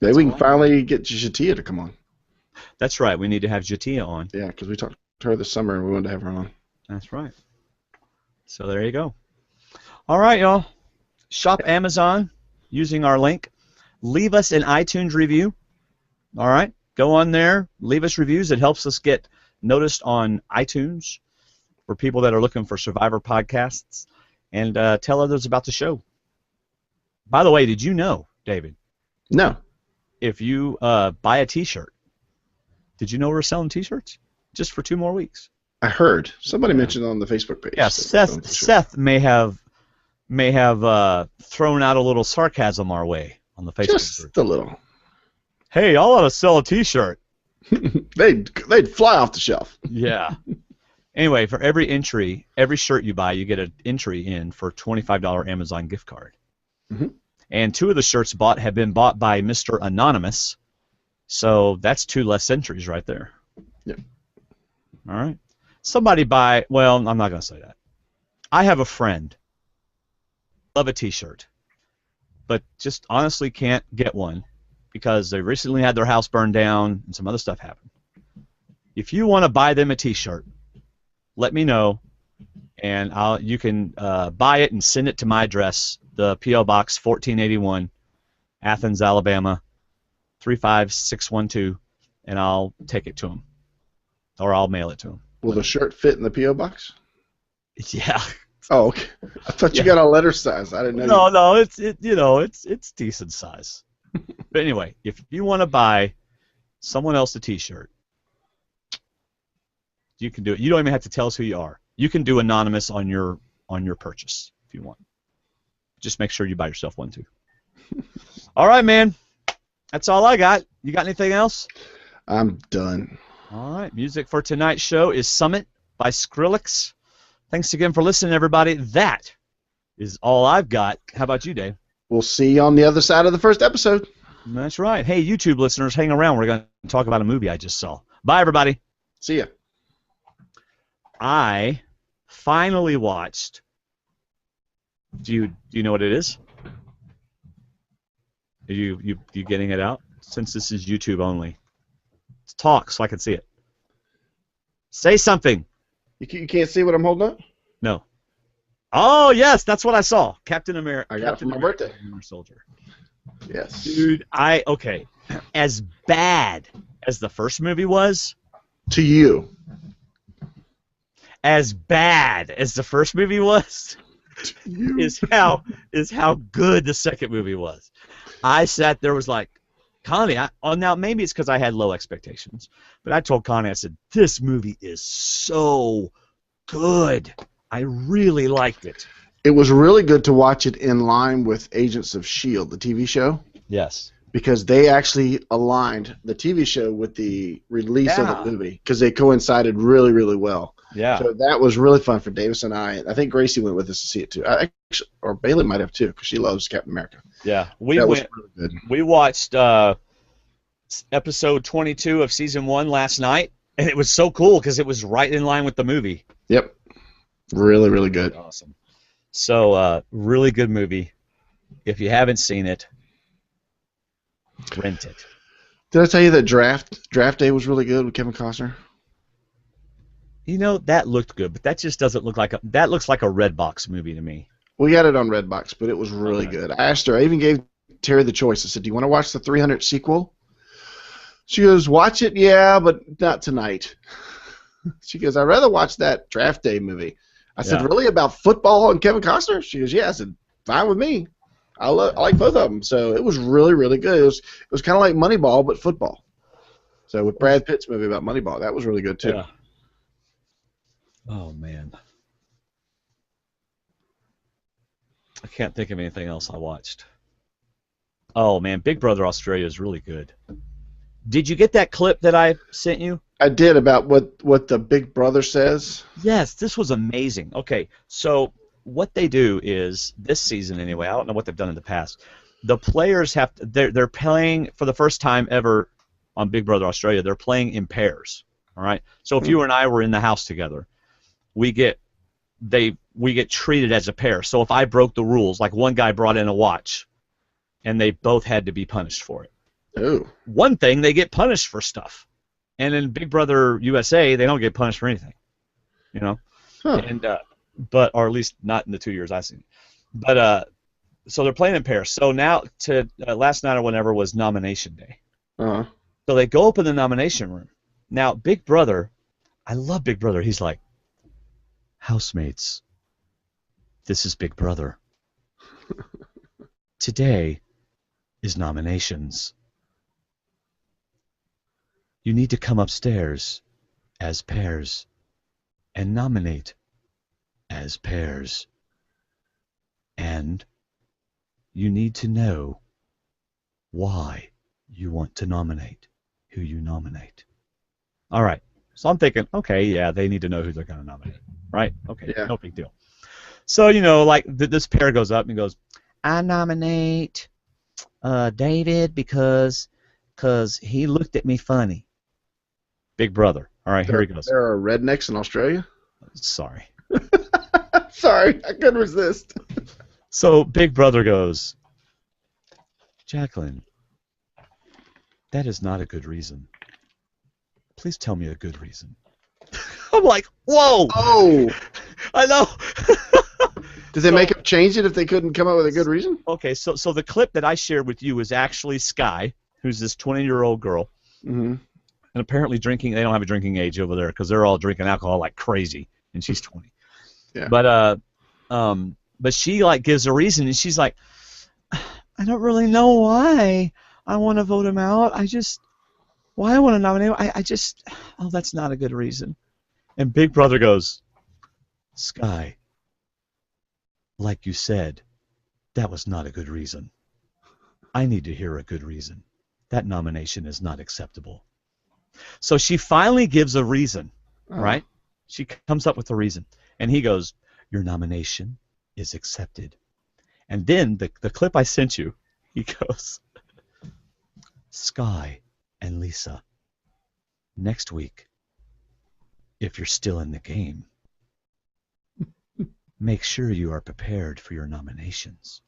Speaker 3: Maybe we can finally get Jatia to come on.
Speaker 2: That's right. We need to have Jatia on.
Speaker 3: Yeah, because we talked to her this summer and we wanted to have her on.
Speaker 2: That's right. So there you go. All right, y'all. Shop Amazon using our link. Leave us an iTunes review. All right. Go on there. Leave us reviews. It helps us get noticed on iTunes for people that are looking for Survivor podcasts. And tell others about the show. By the way, did you know, David?
Speaker 3: No.
Speaker 2: If you buy a T-shirt, did you know we're selling T-shirts just for 2 more weeks?
Speaker 3: I heard somebody mentioned on the Facebook page.
Speaker 2: Yeah, Seth may have thrown out a little sarcasm our way on the Facebook
Speaker 3: just
Speaker 2: group.
Speaker 3: A little.
Speaker 2: Hey, y'all ought to sell a T-shirt.
Speaker 3: they'd fly off the shelf.
Speaker 2: Yeah. Anyway, for every shirt you buy, you get an entry in for a $25 Amazon gift card.
Speaker 3: Mm-hmm.
Speaker 2: And 2 of the shirts have been bought by Mr. Anonymous, so that's 2 less entries right there.
Speaker 3: Yep.
Speaker 2: All right. Well, I'm not going to say that. I have a friend. Love a T-shirt, but just honestly can't get one because they recently had their house burned down and some other stuff happened. If you want to buy them a T-shirt, let me know, and you can buy it and send it to my address, the P.O. Box 1481, Athens, Alabama, 35612, and I'll take it to them, or I'll mail it to them.
Speaker 3: Will the shirt fit in the P.O. Box?
Speaker 2: Yeah.
Speaker 3: Oh, okay. I thought you got a letter size. I didn't know.
Speaker 2: No, it's decent size. But anyway, if you want to buy someone else a T-shirt, you can do it. You don't even have to tell us who you are. You can do anonymous on your purchase if you want. Just make sure you buy yourself one too. All right, man. That's all I got. You got anything else?
Speaker 3: I'm done.
Speaker 2: All right. Music for tonight's show is Summit by Skrillex. Thanks again for listening, everybody. That is all I've got. How about you, Dave?
Speaker 3: We'll see you on the other side of the first episode.
Speaker 2: That's right. Hey, YouTube listeners, hang around. We're going to talk about a movie I just saw. Bye, everybody.
Speaker 3: See ya.
Speaker 2: I finally watched. Do you know what it is? Are you getting it out? Since this is YouTube only. Talk so I can see it. Say something.
Speaker 3: You can't see what I'm holding up?
Speaker 2: No. Oh, yes, that's what I saw. Captain America.
Speaker 3: I got it for my birthday.
Speaker 2: Winter Soldier.
Speaker 3: Yes.
Speaker 2: Dude, okay. As bad as the first movie was,
Speaker 3: To you.
Speaker 2: as bad as the first movie was, is how good the second movie was. I sat there, was like, Connie, now maybe it's because I had low expectations, but I told Connie, I said, this movie is so good. I really liked it.
Speaker 3: It was really good to watch it in line with Agents of S.H.I.E.L.D., the TV show,
Speaker 2: Yes.
Speaker 3: because they actually aligned the TV show with the release of the movie, because they coincided really, really well.
Speaker 2: Yeah.
Speaker 3: So that was really fun for Davis and I. I think Gracie went with us to see it too. Or Bailey might have too, because she loves Captain America.
Speaker 2: Yeah.
Speaker 3: That was really good.
Speaker 2: We watched episode 22 of season 1 last night, and it was so cool because it was right in line with the movie.
Speaker 3: Yep. Really, really good.
Speaker 2: Awesome. So, really good movie. If you haven't seen it, rent it.
Speaker 3: Did I tell you that Draft Day was really good with Kevin Costner?
Speaker 2: You know, that looked good, but that just doesn't look like that looks like a Redbox movie to me.
Speaker 3: We got it on Redbox, but it was really good. I asked her, I even gave Terry the choice. I said, do you want to watch the 300 sequel? She goes, watch it, yeah, but not tonight. She goes, I'd rather watch that Draft Day movie. I said, really, about football and Kevin Costner? She goes, yeah. I said, fine with me. I like both of them. So it was really, really good. It was kind of like Moneyball, but football. So with Brad Pitt's movie about Moneyball, that was really good too.
Speaker 2: Yeah. Oh, man. I can't think of anything else I watched. Oh, man, Big Brother Australia is really good. Did you get that clip that I sent you?
Speaker 3: I did, about what the Big Brother says.
Speaker 2: Yes, this was amazing. Okay, so what they do is, this season anyway, I don't know what they've done in the past, the players have to, they're playing for the first time ever on Big Brother Australia, they're playing in pairs, all right? So if you and I were in the house together, we get treated as a pair. So if I broke the rules, like one guy brought in a watch, and they both had to be punished for it.
Speaker 3: Oh.
Speaker 2: One thing, they get punished for stuff. And in Big Brother USA, they don't get punished for anything, you know.
Speaker 3: Huh.
Speaker 2: And or at least not in the 2 years I've seen. But so they're playing in pairs. So now last night or whenever was nomination day.
Speaker 3: Uh-huh.
Speaker 2: So they go up in the nomination room. Now Big Brother, I love Big Brother. He's like, housemates, this is Big Brother. Today is nominations. You need to come upstairs as pairs and nominate as pairs. And you need to know why you want to nominate who you nominate. All right. So I'm thinking, okay, yeah, they need to know who they're going to nominate, right? Okay,
Speaker 3: Yeah.
Speaker 2: No big deal. So, you know, like this pair goes up and goes, I nominate David because he looked at me funny. Big Brother. All right, here he goes.
Speaker 3: There are rednecks in Australia?
Speaker 2: Sorry.
Speaker 3: Sorry, I couldn't resist.
Speaker 2: So Big Brother goes, Jacqueline, that is not a good reason. Please tell me a good reason. I'm like, whoa!
Speaker 3: Oh!
Speaker 2: I know.
Speaker 3: Did they make him change it if they couldn't come up with a good reason?
Speaker 2: Okay, so the clip that I shared with you is actually Sky, who's this 20-year-old girl,
Speaker 3: Mm-hmm.
Speaker 2: and apparently drinking. They don't have a drinking age over there because they're all drinking alcohol like crazy, and she's 20.
Speaker 3: Yeah.
Speaker 2: But she like gives a reason, and she's like, I don't really know why I want to vote him out. Why I want to nominate him. That's not a good reason. And Big Brother goes, Sky, like you said, that was not a good reason. I need to hear a good reason. That nomination is not acceptable. So she finally gives a reason, right? She comes up with a reason. And he goes, your nomination is accepted. And then the clip I sent you, he goes, Sky and Lisa, next week, if you're still in the game, make sure you are prepared for your nominations,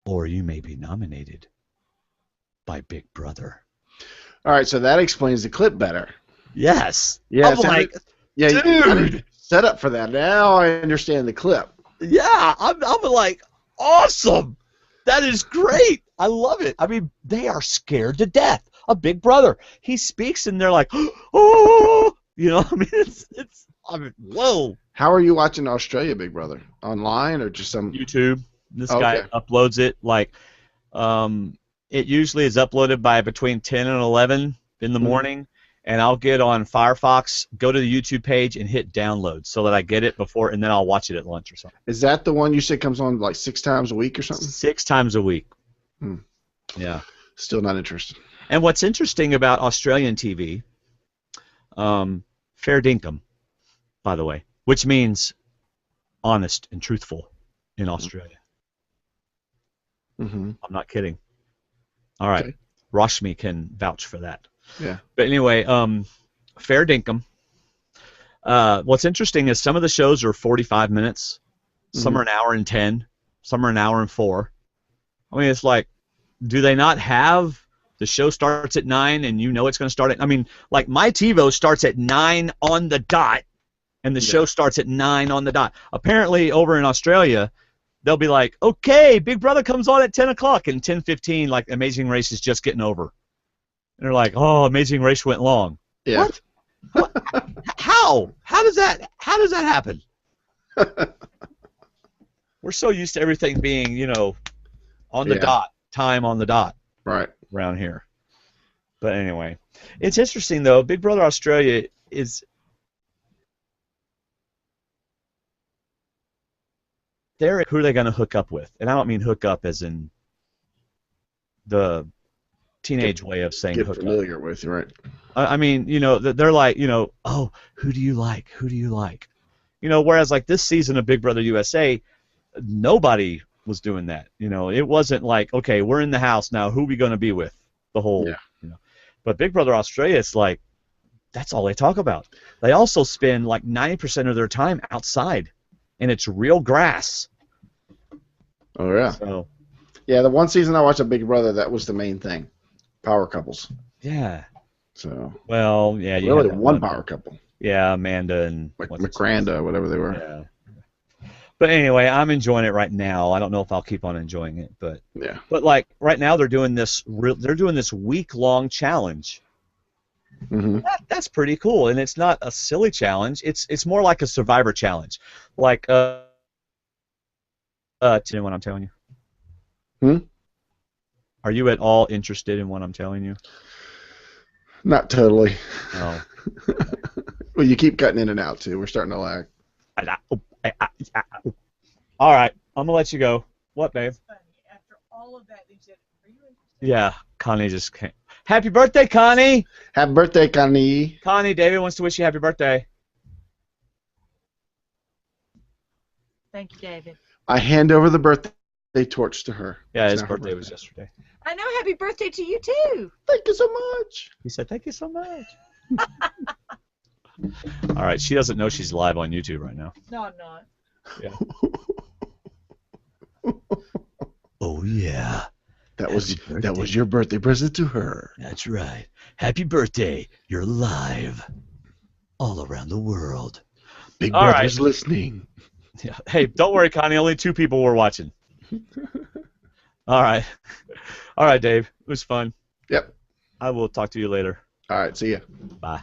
Speaker 2: or you may be nominated by Big Brother.
Speaker 3: All right, so that explains the clip better.
Speaker 2: Yes.
Speaker 3: Yeah,
Speaker 2: I'm like, dude.
Speaker 3: Set up for that. Now I understand the clip.
Speaker 2: Yeah, I'm like, awesome. That is great. I love it. I mean, they are scared to death of Big Brother. He speaks and they're like, oh, you know, I mean, I mean, whoa.
Speaker 3: How are you watching Australia Big Brother? Online or just some
Speaker 2: YouTube. This guy uploads it like, it usually is uploaded by between 10 and 11 in the morning, and I'll get on Firefox, go to the YouTube page, and hit download so that I get it before, and then I'll watch it at lunch or something.
Speaker 3: Is that the one you said comes on like 6 times a week or something?
Speaker 2: 6 times a week. Yeah.
Speaker 3: Still not interested.
Speaker 2: And what's interesting about Australian TV, fair dinkum, by the way, which means honest and truthful in Australia. I'm not kidding. All right. Okay. Rashmi can vouch for that.
Speaker 3: Yeah.
Speaker 2: But anyway, fair dinkum. What's interesting is some of the shows are 45 minutes. Some are an hour and 10. Some are an hour and 4. I mean, it's like, do they not have the show starts at 9 and you know it's going to start at, I mean, like my TiVo starts at 9 on the dot and the show starts at 9 on the dot. Apparently over in Australia, they'll be like, okay, Big Brother comes on at 10 o'clock, and 10:15, like Amazing Race is just getting over. And they're like, oh, Amazing Race went long.
Speaker 3: Yeah.
Speaker 2: What? How? How does that happen? We're so used to everything being, you know, on the dot, time on the dot.
Speaker 3: Right.
Speaker 2: Around here. But anyway, it's interesting though. Big Brother Australia is who are they going to hook up with? And I don't mean hook up as in the teenage way of saying hook up. Get
Speaker 3: familiar with you, right?
Speaker 2: I mean, you know, they're like, you know, oh, who do you like? Who do you like? You know, whereas like this season of Big Brother USA, nobody was doing that. You know, it wasn't like, okay, we're in the house now. Who are we going to be with? The whole, you know. But Big Brother Australia, it's like, that's all they talk about. They also spend like 90% of their time outside, and it's real grass.
Speaker 3: Oh, yeah.
Speaker 2: So,
Speaker 3: yeah, the one season I watched of Big Brother, that was the main thing. Power couples.
Speaker 2: Yeah.
Speaker 3: So.
Speaker 2: Well, yeah. You
Speaker 3: really one power couple.
Speaker 2: Yeah, Amanda and...
Speaker 3: McCranda, whatever they were.
Speaker 2: Yeah. But anyway, I'm enjoying it right now. I don't know if I'll keep on enjoying it, but
Speaker 3: yeah.
Speaker 2: But like right now, they're doing this week-long challenge. That's pretty cool, and it's not a silly challenge. It's more like a Survivor challenge, like you know what I'm telling you? Are you at all interested in what I'm telling you?
Speaker 3: Not totally.
Speaker 2: No.
Speaker 3: Well, you keep cutting in and out too. We're starting to lag.
Speaker 2: All right, I'm gonna let you go. What, babe?
Speaker 6: After all of that, they said, "Are you interested?"
Speaker 2: Yeah, Connie just came. Happy birthday, Connie!
Speaker 3: Happy birthday, Connie!
Speaker 2: Connie, David wants to wish you happy birthday.
Speaker 6: Thank you, David.
Speaker 3: I hand over the birthday torch to her.
Speaker 2: Yeah, his birthday was yesterday.
Speaker 6: I know. Happy birthday to you too.
Speaker 3: Thank you so much.
Speaker 2: He said, "Thank you so much." All right, she doesn't know she's live on YouTube right now.
Speaker 6: No, I'm not.
Speaker 2: Yeah. Oh yeah.
Speaker 3: That was your birthday present to her.
Speaker 2: That's right. Happy birthday. You're live all around the world.
Speaker 3: Big Brother's listening.
Speaker 2: Yeah. Hey, don't worry, Connie. Only 2 people were watching. All right. All right, Dave. It was fun.
Speaker 3: Yep.
Speaker 2: I will talk to you later.
Speaker 3: All right. See ya.
Speaker 2: Bye.